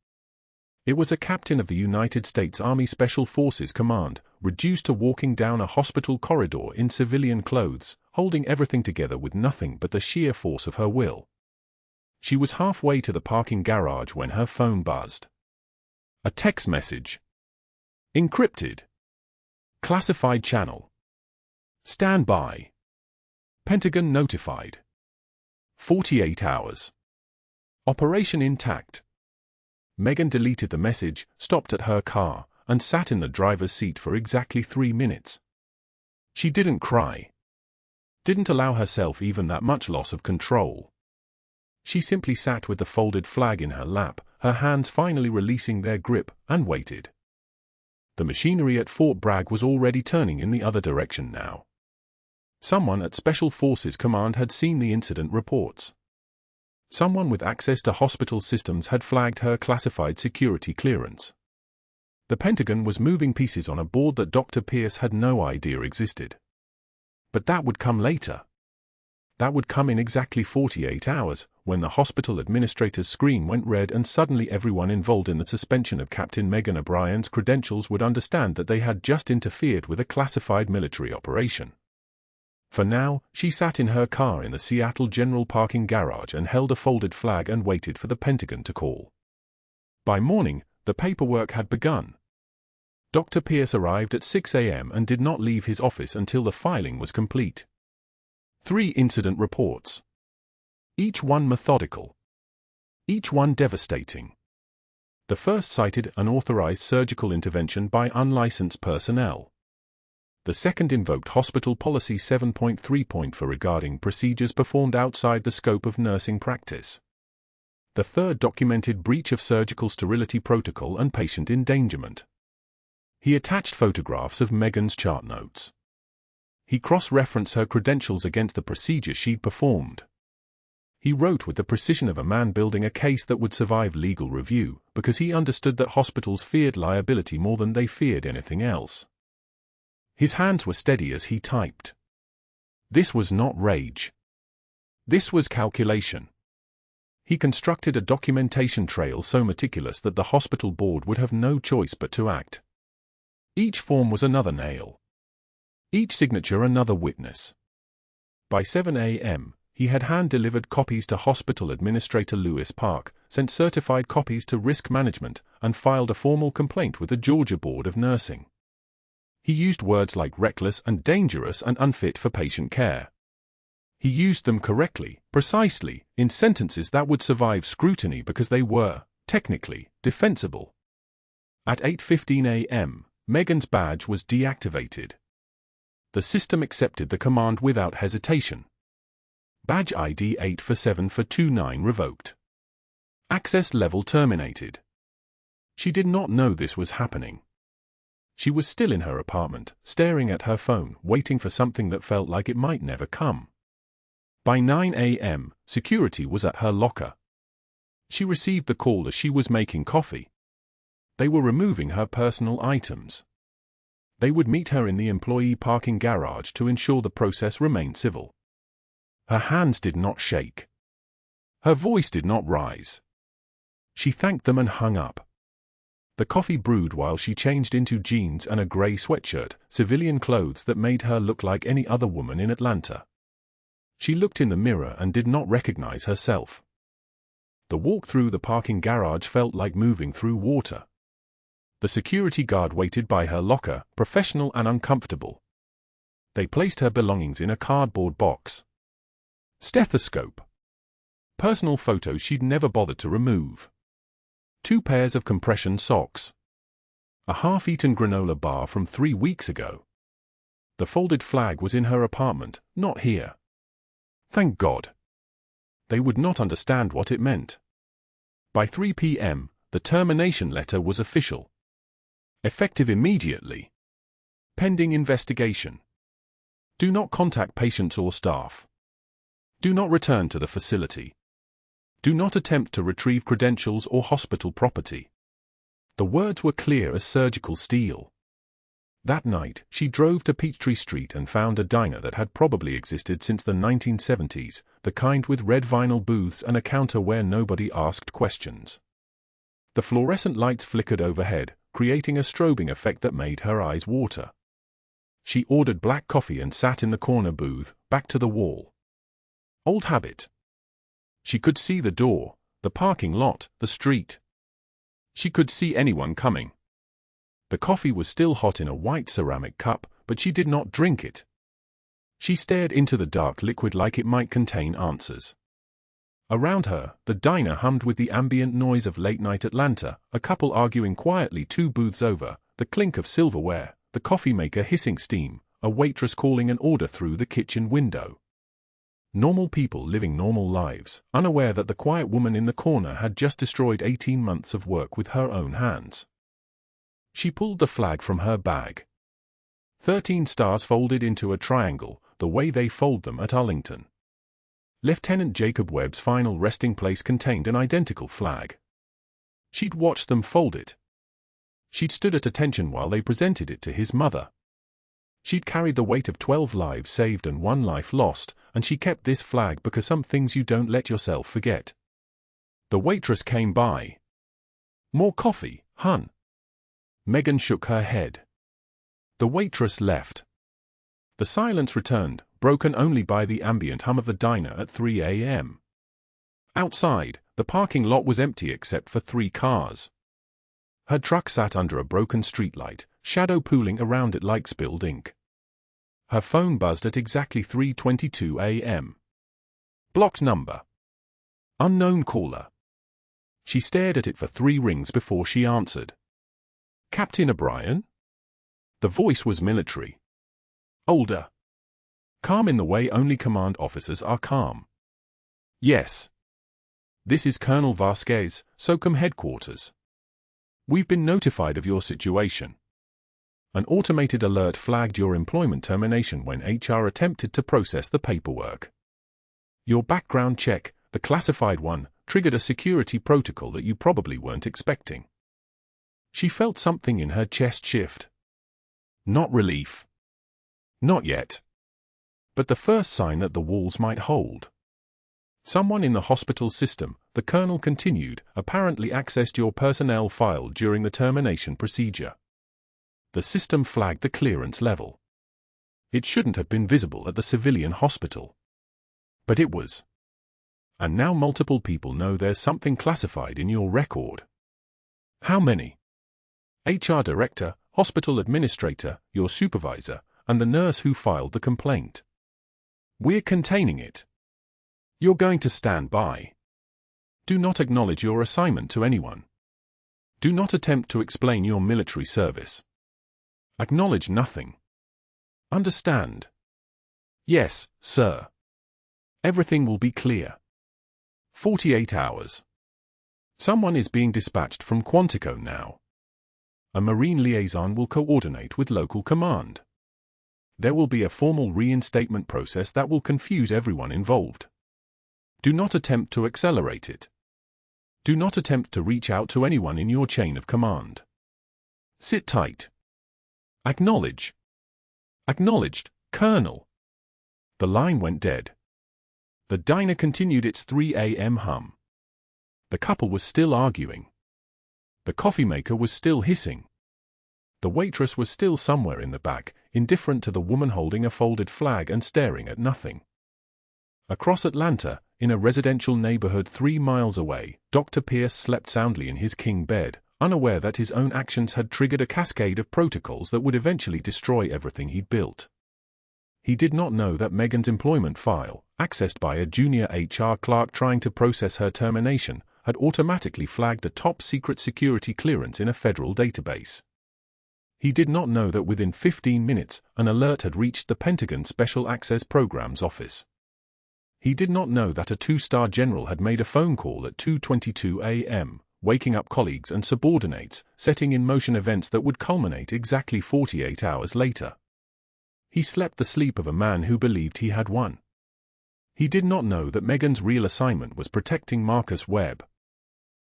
S1: It was a captain of the United States Army Special Forces Command, reduced to walking down a hospital corridor in civilian clothes, holding everything together with nothing but the sheer force of her will. She was halfway to the parking garage when her phone buzzed. A text message. Encrypted. Classified channel. Stand by. Pentagon notified. 48 hours. Operation intact. Megan deleted the message, stopped at her car, and sat in the driver's seat for exactly 3 minutes. She didn't cry. Didn't allow herself even that much loss of control. She simply sat with the folded flag in her lap, her hands finally releasing their grip, and waited. The machinery at Fort Bragg was already turning in the other direction now. Someone at Special Forces Command had seen the incident reports. Someone with access to hospital systems had flagged her classified security clearance. The Pentagon was moving pieces on a board that Dr. Pierce had no idea existed. But that would come later. That would come in exactly 48 hours, when the hospital administrator's screen went red and suddenly everyone involved in the suspension of Captain Megan O'Brien's credentials would understand that they had just interfered with a classified military operation. For now, she sat in her car in the Seattle General parking garage and held a folded flag and waited for the Pentagon to call. By morning, the paperwork had begun. Dr. Pierce arrived at 6 a.m. and did not leave his office until the filing was complete. 3 incident reports. Each one methodical. Each one devastating. The first cited unauthorized surgical intervention by unlicensed personnel. The second invoked Hospital Policy 7.3.4 regarding procedures performed outside the scope of nursing practice. The third documented breach of surgical sterility protocol and patient endangerment. He attached photographs of Megan's chart notes. He cross-referenced her credentials against the procedure she'd performed. He wrote with the precision of a man building a case that would survive legal review, because he understood that hospitals feared liability more than they feared anything else. His hands were steady as he typed. This was not rage. This was calculation. He constructed a documentation trail so meticulous that the hospital board would have no choice but to act. Each form was another nail. Each signature another witness. By 7 a.m., he had hand-delivered copies to Hospital Administrator Lewis Park, sent certified copies to Risk Management, and filed a formal complaint with the Georgia Board of Nursing. He used words like reckless and dangerous and unfit for patient care. He used them correctly, precisely, in sentences that would survive scrutiny because they were, technically, defensible. At 8:15 a.m., Megan's badge was deactivated. The system accepted the command without hesitation. Badge ID 847-429 revoked. Access level terminated. She did not know this was happening. She was still in her apartment, staring at her phone, waiting for something that felt like it might never come. By 9 a.m., security was at her locker. She received the call as she was making coffee. They were removing her personal items. They would meet her in the employee parking garage to ensure the process remained civil. Her hands did not shake. Her voice did not rise. She thanked them and hung up. The coffee brewed while she changed into jeans and a grey sweatshirt, civilian clothes that made her look like any other woman in Atlanta. She looked in the mirror and did not recognize herself. The walk through the parking garage felt like moving through water. The security guard waited by her locker, professional and uncomfortable. They placed her belongings in a cardboard box. Stethoscope. Personal photos she'd never bothered to remove. 2 pairs of compression socks. A half-eaten granola bar from 3 weeks ago. The folded flag was in her apartment, not here. Thank God. They would not understand what it meant. By 3 p.m., the termination letter was official. Effective immediately. Pending investigation. Do not contact patients or staff. Do not return to the facility. Do not attempt to retrieve credentials or hospital property. The words were clear as surgical steel. That night, she drove to Peachtree Street and found a diner that had probably existed since the 1970s, the kind with red vinyl booths and a counter where nobody asked questions. The fluorescent lights flickered overhead, creating a strobing effect that made her eyes water. She ordered black coffee and sat in the corner booth, back to the wall. Old habit. She could see the door, the parking lot, the street. She could see anyone coming. The coffee was still hot in a white ceramic cup, but she did not drink it. She stared into the dark liquid like it might contain answers. Around her, the diner hummed with the ambient noise of late-night Atlanta, a couple arguing quietly 2 booths over, the clink of silverware, the coffee maker hissing steam, a waitress calling an order through the kitchen window. Normal people living normal lives, unaware that the quiet woman in the corner had just destroyed 18 months of work with her own hands. She pulled the flag from her bag. 13 stars folded into a triangle, the way they fold them at Arlington. Lieutenant Jacob Webb's final resting place contained an identical flag. She'd watched them fold it. She'd stood at attention while they presented it to his mother. She'd carried the weight of 12 lives saved and 1 life lost, and she kept this flag because some things you don't let yourself forget. The waitress came by. More coffee, hun? Megan shook her head. The waitress left. The silence returned, broken only by the ambient hum of the diner at 3 a.m. Outside, the parking lot was empty except for 3 cars. Her truck sat under a broken streetlight, shadow pooling around it like spilled ink. Her phone buzzed at exactly 3:22 a.m. Blocked number. Unknown caller. She stared at it for 3 rings before she answered. Captain O'Brien? The voice was military. Older. Calm in the way only command officers are calm. Yes. This is Colonel Vasquez, SOCOM headquarters. We've been notified of your situation. An automated alert flagged your employment termination when HR attempted to process the paperwork. Your background check, the classified one, triggered a security protocol that you probably weren't expecting. She felt something in her chest shift. Not relief. Not yet. But the first sign that the walls might hold. Someone in the hospital system, the colonel continued, apparently accessed your personnel file during the termination procedure. The system flagged the clearance level. It shouldn't have been visible at the civilian hospital. But it was. And now multiple people know there's something classified in your record. How many? HR director, hospital administrator, your supervisor, and the nurse who filed the complaint. We're containing it. You're going to stand by. Do not acknowledge your assignment to anyone. Do not attempt to explain your military service. Acknowledge nothing. Understand? Yes, sir. Everything will be clear. 48 hours. Someone is being dispatched from Quantico now. A Marine liaison will coordinate with local command. There will be a formal reinstatement process that will confuse everyone involved. Do not attempt to accelerate it. Do not attempt to reach out to anyone in your chain of command. Sit tight. Acknowledge. Acknowledged, Colonel. The line went dead. The diner continued its 3 a.m. hum. The couple was still arguing. The coffee maker was still hissing. The waitress was still somewhere in the back, indifferent to the woman holding a folded flag and staring at nothing. Across Atlanta, in a residential neighborhood 3 miles away, Dr. Pierce slept soundly in his king bed, unaware that his own actions had triggered a cascade of protocols that would eventually destroy everything he'd built. He did not know that Megan's employment file, accessed by a junior HR clerk trying to process her termination, had automatically flagged a top-secret security clearance in a federal database. He did not know that within 15 minutes, an alert had reached the Pentagon Special Access Programs Office. He did not know that a 2-star general had made a phone call at 2:22 a.m., waking up colleagues and subordinates, setting in motion events that would culminate exactly 48 hours later. He slept the sleep of a man who believed he had won. He did not know that Megan's real assignment was protecting Marcus Webb.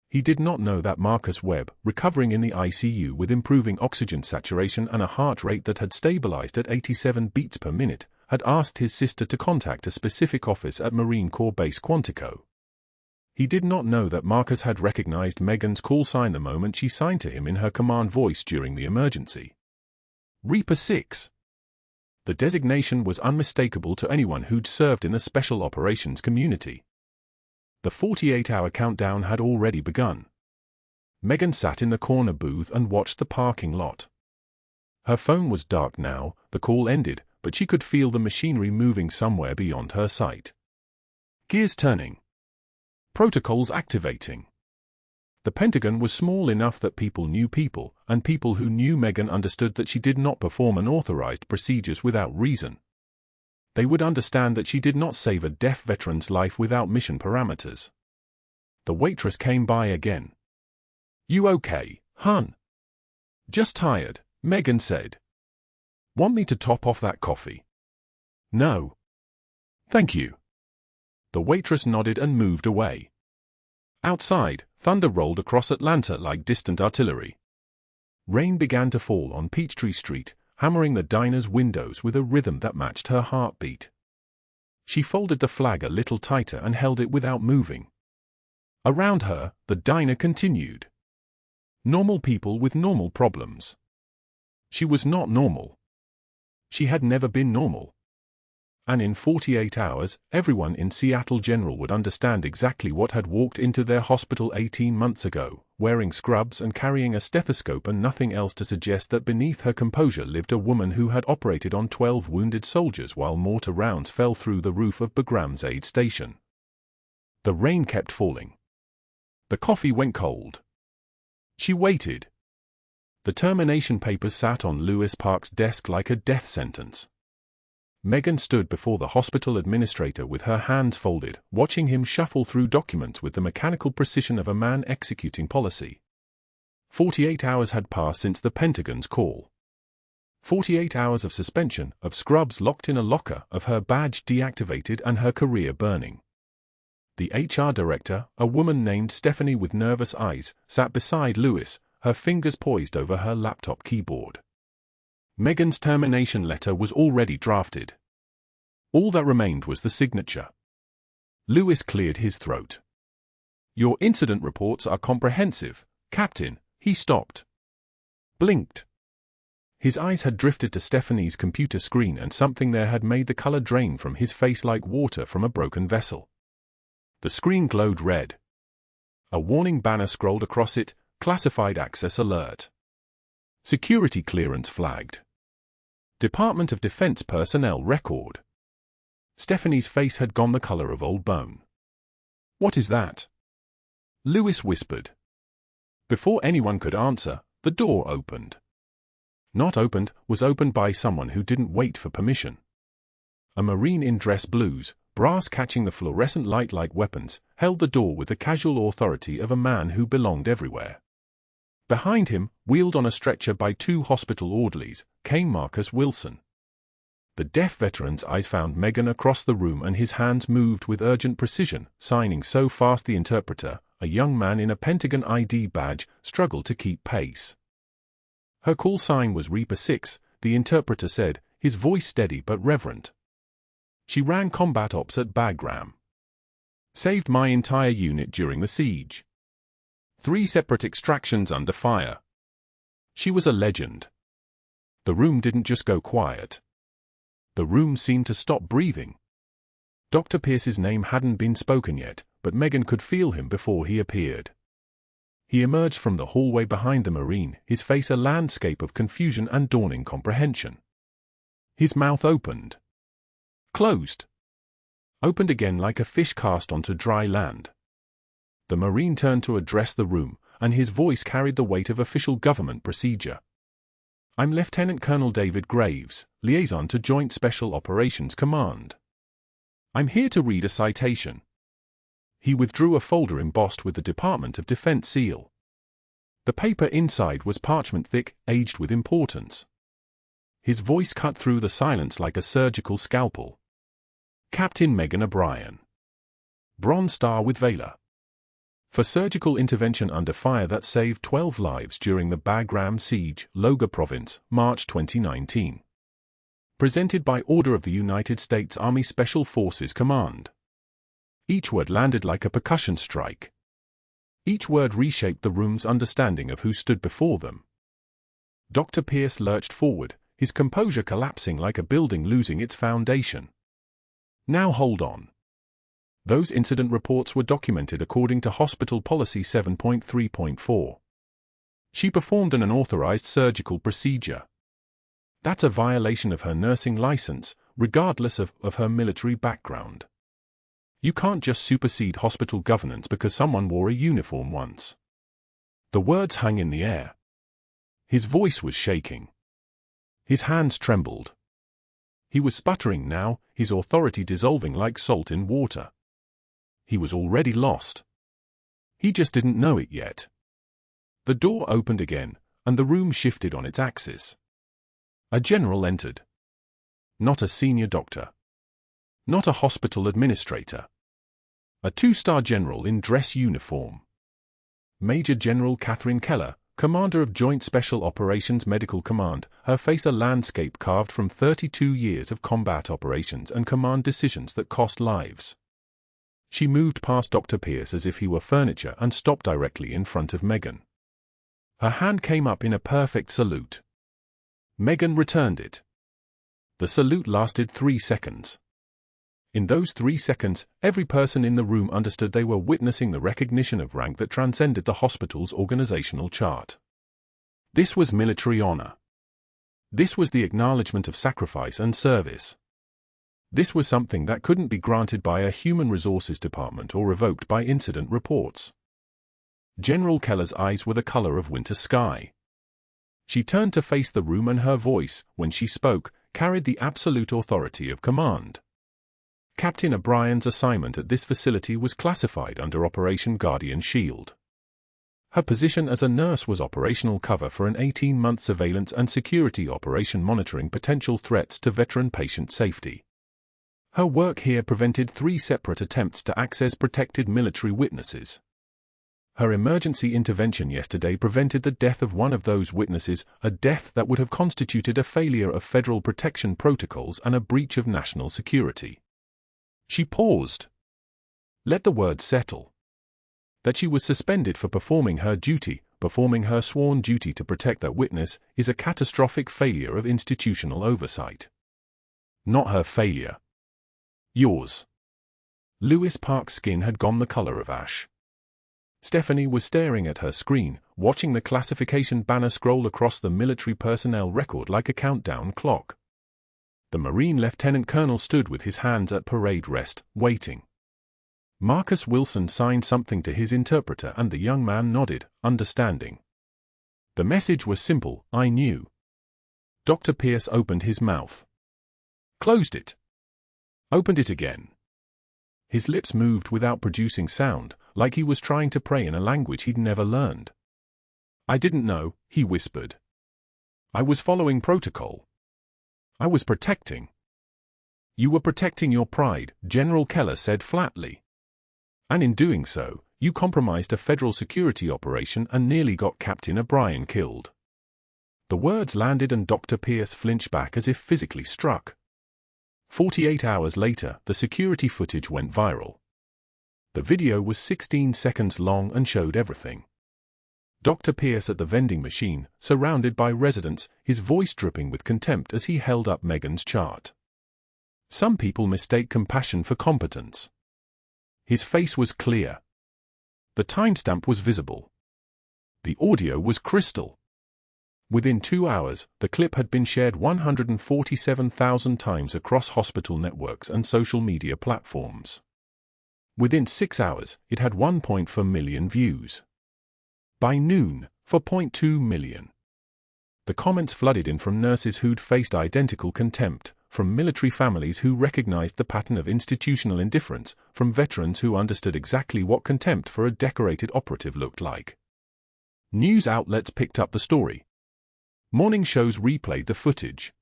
S1: He did not know that Marcus Webb, recovering in the ICU with improving oxygen saturation and a heart rate that had stabilized at 87 beats per minute, had asked his sister to contact a specific office at Marine Corps Base Quantico. He did not know that Marcus had recognized Megan's call sign the moment she signed to him in her command voice during the emergency. Reaper 6. The designation was unmistakable to anyone who'd served in the special operations community. The 48-hour countdown had already begun. Megan sat in the corner booth and watched the parking lot. Her phone was dark now, the call ended, but she could feel the machinery moving somewhere beyond her sight. Gears turning. Protocols activating. The Pentagon was small enough that people knew people, and people who knew Megan understood that she did not perform unauthorized procedures without reason. They would understand that she did not save a deaf veteran's life without mission parameters. The waitress came by again. "You okay, hun?" "Just tired," Megan said. "Want me to top off that coffee?" "No. Thank you." The waitress nodded and moved away. Outside, thunder rolled across Atlanta like distant artillery. Rain began to fall on Peachtree Street, hammering the diner's windows with a rhythm that matched her heartbeat. She folded the flag a little tighter and held it without moving. Around her, the diner continued. Normal people with normal problems. She was not normal. She had never been normal. And in 48 hours, everyone in Seattle General would understand exactly what had walked into their hospital 18 months ago, wearing scrubs and carrying a stethoscope and nothing else to suggest that beneath her composure lived a woman who had operated on 12 wounded soldiers while mortar rounds fell through the roof of Bagram's aid station. The rain kept falling. The coffee went cold. She waited. The termination papers sat on Lewis Park's desk like a death sentence. Megan stood before the hospital administrator with her hands folded, watching him shuffle through documents with the mechanical precision of a man executing policy. 48 hours had passed since the Pentagon's call. 48 hours of suspension, of scrubs locked in a locker, of her badge deactivated and her career burning. The HR director, a woman named Stephanie with nervous eyes, sat beside Lewis, her fingers poised over her laptop keyboard. Megan's termination letter was already drafted. All that remained was the signature. Lewis cleared his throat. "Your incident reports are comprehensive, Captain." He stopped. Blinked. His eyes had drifted to Stephanie's computer screen and something there had made the color drain from his face like water from a broken vessel. The screen glowed red. A warning banner scrolled across it, classified access alert. Security clearance flagged. Department of Defense personnel record. Stephanie's face had gone the color of old bone. "What is that?" Lewis whispered. Before anyone could answer, the door opened. Not opened, was opened by someone who didn't wait for permission. A Marine in dress blues, brass catching the fluorescent light like weapons, held the door with the casual authority of a man who belonged everywhere. Behind him, wheeled on a stretcher by 2 hospital orderlies, came Marcus Wilson. The deaf veteran's eyes found Megan across the room and his hands moved with urgent precision, signing so fast the interpreter, a young man in a Pentagon ID badge, struggled to keep pace. Her call sign was Reaper 6, the interpreter said, his voice steady but reverent. She ran combat ops at Bagram. Saved my entire unit during the siege. 3 separate extractions under fire. She was a legend. The room didn't just go quiet. The room seemed to stop breathing. Dr. Pierce's name hadn't been spoken yet, but Megan could feel him before he appeared. He emerged from the hallway behind the Marine, his face a landscape of confusion and dawning comprehension. His mouth opened. Closed. Opened again like a fish cast onto dry land. The Marine turned to address the room, and his voice carried the weight of official government procedure. I'm Lieutenant Colonel David Graves, liaison to Joint Special Operations Command. I'm here to read a citation. He withdrew a folder embossed with the Department of Defense seal. The paper inside was parchment thick, aged with importance. His voice cut through the silence like a surgical scalpel. Captain Megan O'Brien. Bronze Star with Valor. For surgical intervention under fire that saved 12 lives during the Bagram siege, Loga Province, March 2019. Presented by order of the United States Army Special Forces Command. Each word landed like a percussion strike. Each word reshaped the room's understanding of who stood before them. Dr. Pierce lurched forward, his composure collapsing like a building losing its foundation. Now hold on. Those incident reports were documented according to Hospital Policy 7.3.4. She performed an unauthorized surgical procedure. That's a violation of her nursing license, regardless of her military background. You can't just supersede hospital governance because someone wore a uniform once. The words hung in the air. His voice was shaking. His hands trembled. He was sputtering now, his authority dissolving like salt in water. He was already lost. He just didn't know it yet. The door opened again, and the room shifted on its axis. A general entered. Not a senior doctor. Not a hospital administrator. A 2-star general in dress uniform. Major General Catherine Keller, commander of Joint Special Operations Medical Command, her face a landscape carved from 32 years of combat operations and command decisions that cost lives. She moved past Dr. Pierce as if he were furniture and stopped directly in front of Megan. Her hand came up in a perfect salute. Megan returned it. The salute lasted 3 seconds. In those 3 seconds, every person in the room understood they were witnessing the recognition of rank that transcended the hospital's organizational chart. This was military honor. This was the acknowledgement of sacrifice and service. This was something that couldn't be granted by a human resources department or revoked by incident reports. General Keller's eyes were the color of winter sky. She turned to face the room and her voice, when she spoke, carried the absolute authority of command. Captain O'Brien's assignment at this facility was classified under Operation Guardian Shield. Her position as a nurse was operational cover for an 18-month surveillance and security operation monitoring potential threats to veteran patient safety. Her work here prevented 3 separate attempts to access protected military witnesses. Her emergency intervention yesterday prevented the death of one of those witnesses, a death that would have constituted a failure of federal protection protocols and a breach of national security. She paused. Let the words settle. That she was suspended for performing her duty, performing her sworn duty to protect that witness, is a catastrophic failure of institutional oversight. Not her failure. Yours. Lewis Park's skin had gone the color of ash. Stephanie was staring at her screen, watching the classification banner scroll across the military personnel record like a countdown clock. The Marine Lieutenant Colonel stood with his hands at parade rest, waiting. Marcus Wilson signed something to his interpreter and the young man nodded, understanding. The message was simple, I knew. Dr. Pierce opened his mouth. Closed it. Opened it again. His lips moved without producing sound, like he was trying to pray in a language he'd never learned. "I didn't know," he whispered. "I was following protocol. I was protecting." "You were protecting your pride," General Keller said flatly. "And in doing so, you compromised a federal security operation and nearly got Captain O'Brien killed." The words landed and Dr. Pierce flinched back as if physically struck. 48 hours later, the security footage went viral. The video was 16 seconds long and showed everything. Dr. Pierce at the vending machine, surrounded by residents, his voice dripping with contempt as he held up Megan's chart. Some people mistake compassion for competence. His face was clear. The timestamp was visible. The audio was crystal. Within 2 hours, the clip had been shared 147,000 times across hospital networks and social media platforms. Within 6 hours, it had 1.4 million views. By noon, 4.2 million. The comments flooded in from nurses who'd faced identical contempt, from military families who recognized the pattern of institutional indifference, from veterans who understood exactly what contempt for a decorated operative looked like. News outlets picked up the story. Morning shows replayed the footage.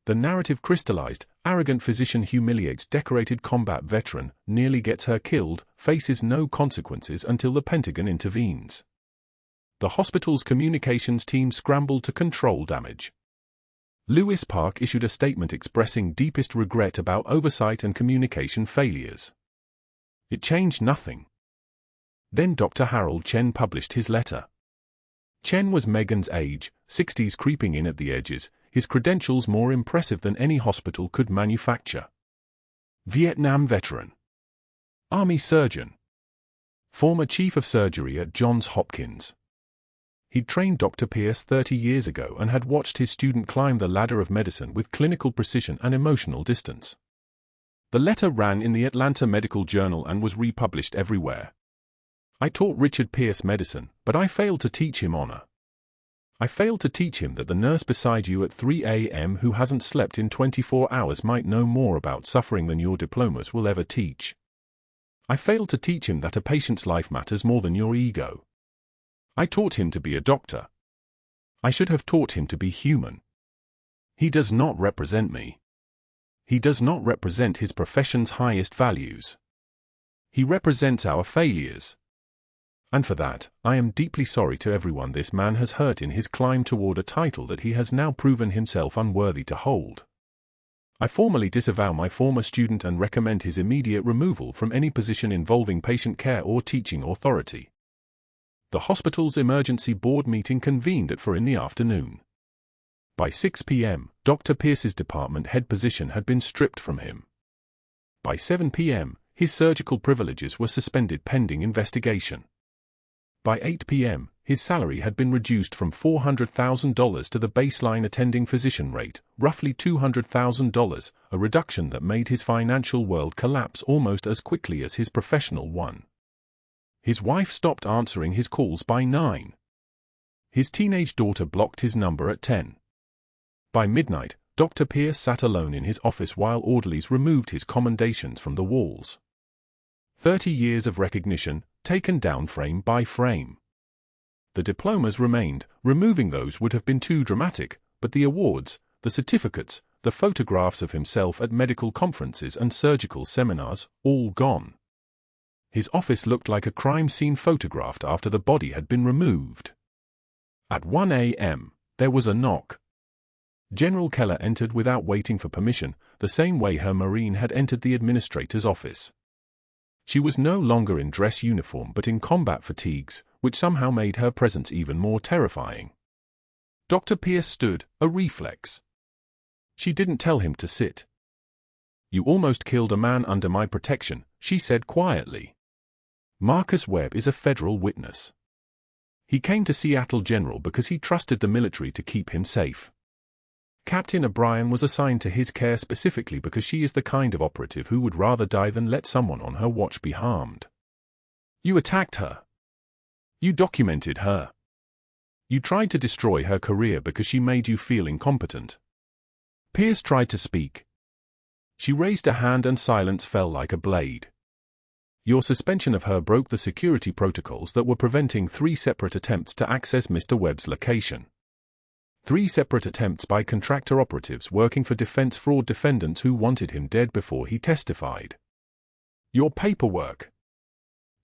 S1: The narrative crystallized: arrogant physician humiliates decorated combat veteran, nearly gets her killed, faces no consequences until the Pentagon intervenes. The hospital's communications team scrambled to control damage. Lewis Park issued a statement expressing deepest regret about oversight and communication failures. It changed nothing. Then Dr. Harold Chen published his letter. Chen was Megan's age, 60s creeping in at the edges, his credentials more impressive than any hospital could manufacture. Vietnam veteran. Army surgeon. Former chief of surgery at Johns Hopkins. He'd trained Dr. Pierce 30 years ago and had watched his student climb the ladder of medicine with clinical precision and emotional distance. The letter ran in the Atlanta Medical Journal and was republished everywhere. "I taught Richard Pierce medicine, but I failed to teach him honor. I failed to teach him that the nurse beside you at 3 a.m. who hasn't slept in 24 hours might know more about suffering than your diplomas will ever teach. I failed to teach him that a patient's life matters more than your ego. I taught him to be a doctor. I should have taught him to be human. He does not represent me. He does not represent his profession's highest values. He represents our failures. And for that, I am deeply sorry to everyone this man has hurt in his climb toward a title that he has now proven himself unworthy to hold. I formally disavow my former student and recommend his immediate removal from any position involving patient care or teaching authority." The hospital's emergency board meeting convened at 4 in the afternoon. By 6 p.m., Dr. Pierce's department head position had been stripped from him. By 7 p.m., his surgical privileges were suspended pending investigation. By 8 p.m., his salary had been reduced from $400,000 to the baseline attending physician rate, roughly $200,000, a reduction that made his financial world collapse almost as quickly as his professional one. His wife stopped answering his calls by 9. His teenage daughter blocked his number at 10. By midnight, Dr. Pierce sat alone in his office while orderlies removed his commendations from the walls. 30 years of recognition, taken down frame by frame. The diplomas remained, removing those would have been too dramatic, but the awards, the certificates, the photographs of himself at medical conferences and surgical seminars, all gone. His office looked like a crime scene photographed after the body had been removed. At 1 a.m., there was a knock. General Keller entered without waiting for permission, the same way her Marine had entered the administrator's office. She was no longer in dress uniform but in combat fatigues, which somehow made her presence even more terrifying. Dr. Pierce stood, a reflex. She didn't tell him to sit. "You almost killed a man under my protection," she said quietly. "Marcus Webb is a federal witness. He came to Seattle General because he trusted the military to keep him safe. Captain O'Brien was assigned to his care specifically because she is the kind of operative who would rather die than let someone on her watch be harmed. You attacked her. You documented her. You tried to destroy her career because she made you feel incompetent." Pierce tried to speak. She raised a hand and silence fell like a blade. Your suspension of her broke the security protocols that were preventing 3 separate attempts to access Mr. Webb's location. 3 separate attempts by contractor operatives working for defense fraud defendants who wanted him dead before he testified. Your paperwork.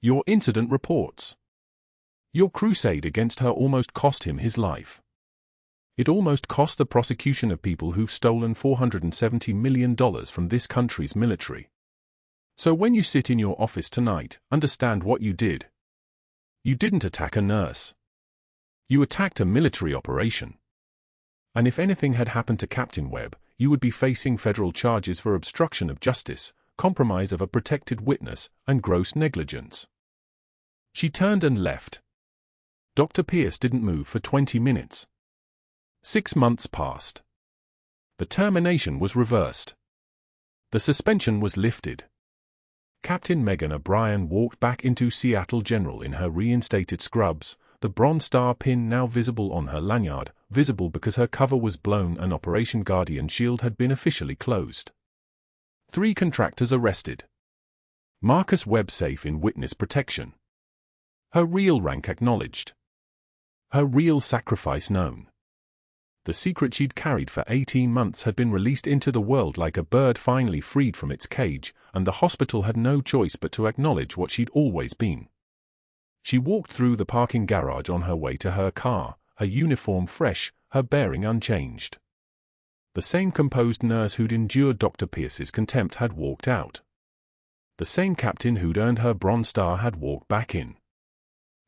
S1: Your incident reports. Your crusade against her almost cost him his life. It almost cost the prosecution of people who've stolen $470 million from this country's military. So when you sit in your office tonight, understand what you did. You didn't attack a nurse. You attacked a military operation. And if anything had happened to Captain Webb, you would be facing federal charges for obstruction of justice, compromise of a protected witness, and gross negligence. She turned and left. Dr. Pierce didn't move for 20 minutes. 6 months passed. The termination was reversed. The suspension was lifted. Captain Megan O'Brien walked back into Seattle General in her reinstated scrubs, the Bronze Star pin now visible on her lanyard, visible because her cover was blown and Operation Guardian Shield had been officially closed. 3 contractors arrested. Marcus Webb safe in witness protection. Her real rank acknowledged. Her real sacrifice known. The secret she'd carried for 18 months had been released into the world like a bird finally freed from its cage, and the hospital had no choice but to acknowledge what she'd always been. She walked through the parking garage on her way to her car, her uniform fresh, her bearing unchanged. The same composed nurse who'd endured Dr. Pierce's contempt had walked out. The same captain who'd earned her Bronze Star had walked back in.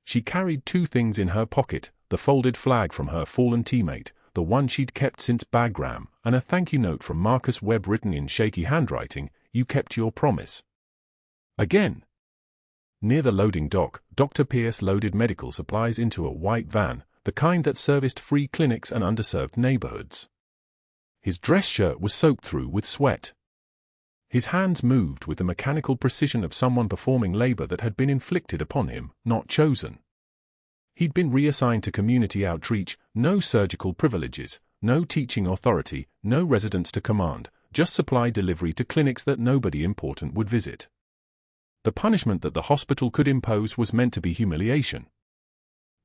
S1: She carried 2 things in her pocket, the folded flag from her fallen teammate, the one she'd kept since Bagram, and a thank you note from Marcus Webb written in shaky handwriting, "You kept your promise." Again. Near the loading dock, Dr. Pierce loaded medical supplies into a white van, the kind that serviced free clinics and underserved neighborhoods. His dress shirt was soaked through with sweat. His hands moved with the mechanical precision of someone performing labor that had been inflicted upon him, not chosen. He'd been reassigned to community outreach, no surgical privileges, no teaching authority, no residence to command, just supply delivery to clinics that nobody important would visit. The punishment that the hospital could impose was meant to be humiliation.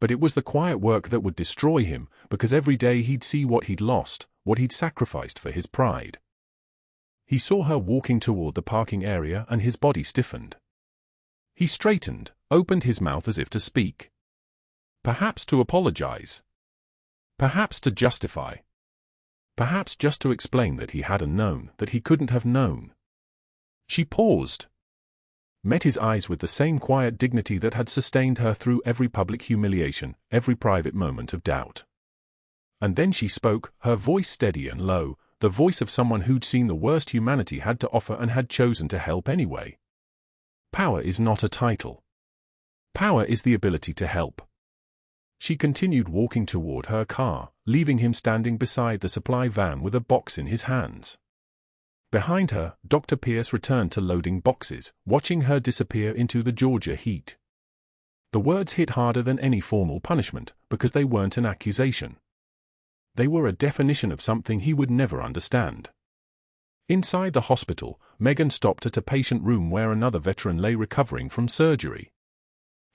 S1: But it was the quiet work that would destroy him, because every day he'd see what he'd lost, what he'd sacrificed for his pride. He saw her walking toward the parking area and his body stiffened. He straightened, opened his mouth as if to speak. Perhaps to apologize. Perhaps to justify. Perhaps just to explain that he hadn't known, that he couldn't have known. She paused. Met his eyes with the same quiet dignity that had sustained her through every public humiliation, every private moment of doubt. And then she spoke, her voice steady and low, the voice of someone who'd seen the worst humanity had to offer and had chosen to help anyway. Power is not a title. Power is the ability to help. She continued walking toward her car, leaving him standing beside the supply van with a box in his hands. Behind her, Dr. Pierce returned to loading boxes, watching her disappear into the Georgia heat. The words hit harder than any formal punishment, because they weren't an accusation. They were a definition of something he would never understand. Inside the hospital, Megan stopped at a patient room where another veteran lay recovering from surgery.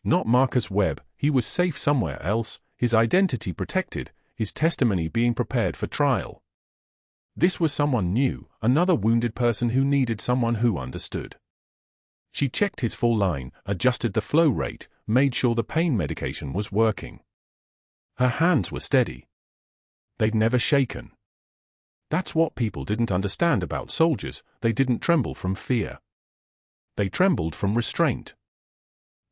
S1: Not Marcus Webb, he was safe somewhere else, his identity protected, his testimony being prepared for trial. This was someone new, another wounded person who needed someone who understood. She checked his full line, adjusted the flow rate, made sure the pain medication was working. Her hands were steady. They'd never shaken. That's what people didn't understand about soldiers, they didn't tremble from fear. They trembled from restraint.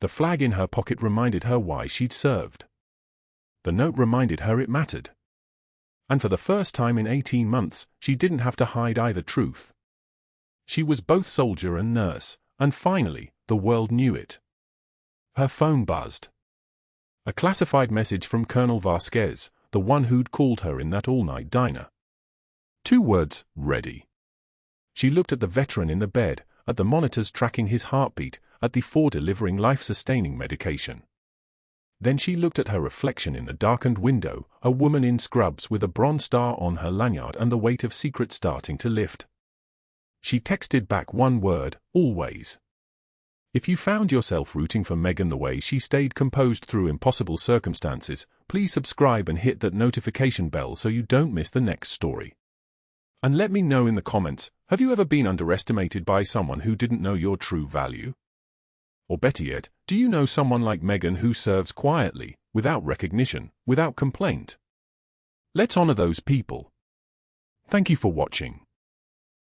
S1: The flag in her pocket reminded her why she'd served. The note reminded her it mattered. And for the first time in 18 months, she didn't have to hide either truth. She was both soldier and nurse, and finally, the world knew it. Her phone buzzed. A classified message from Colonel Vasquez, the one who'd called her in that all-night diner. 2 words, ready. She looked at the veteran in the bed, at the monitors tracking his heartbeat, at the 4 delivering life-sustaining medication. Then she looked at her reflection in the darkened window, a woman in scrubs with a Bronze Star on her lanyard and the weight of secret starting to lift. She texted back 1 word, always. If you found yourself rooting for Meghan the way she stayed composed through impossible circumstances, please subscribe and hit that notification bell so you don't miss the next story. And let me know in the comments, have you ever been underestimated by someone who didn't know your true value? Or better yet, do you know someone like Meghan who serves quietly, without recognition, without complaint? Let's honor those people. Thank you for watching.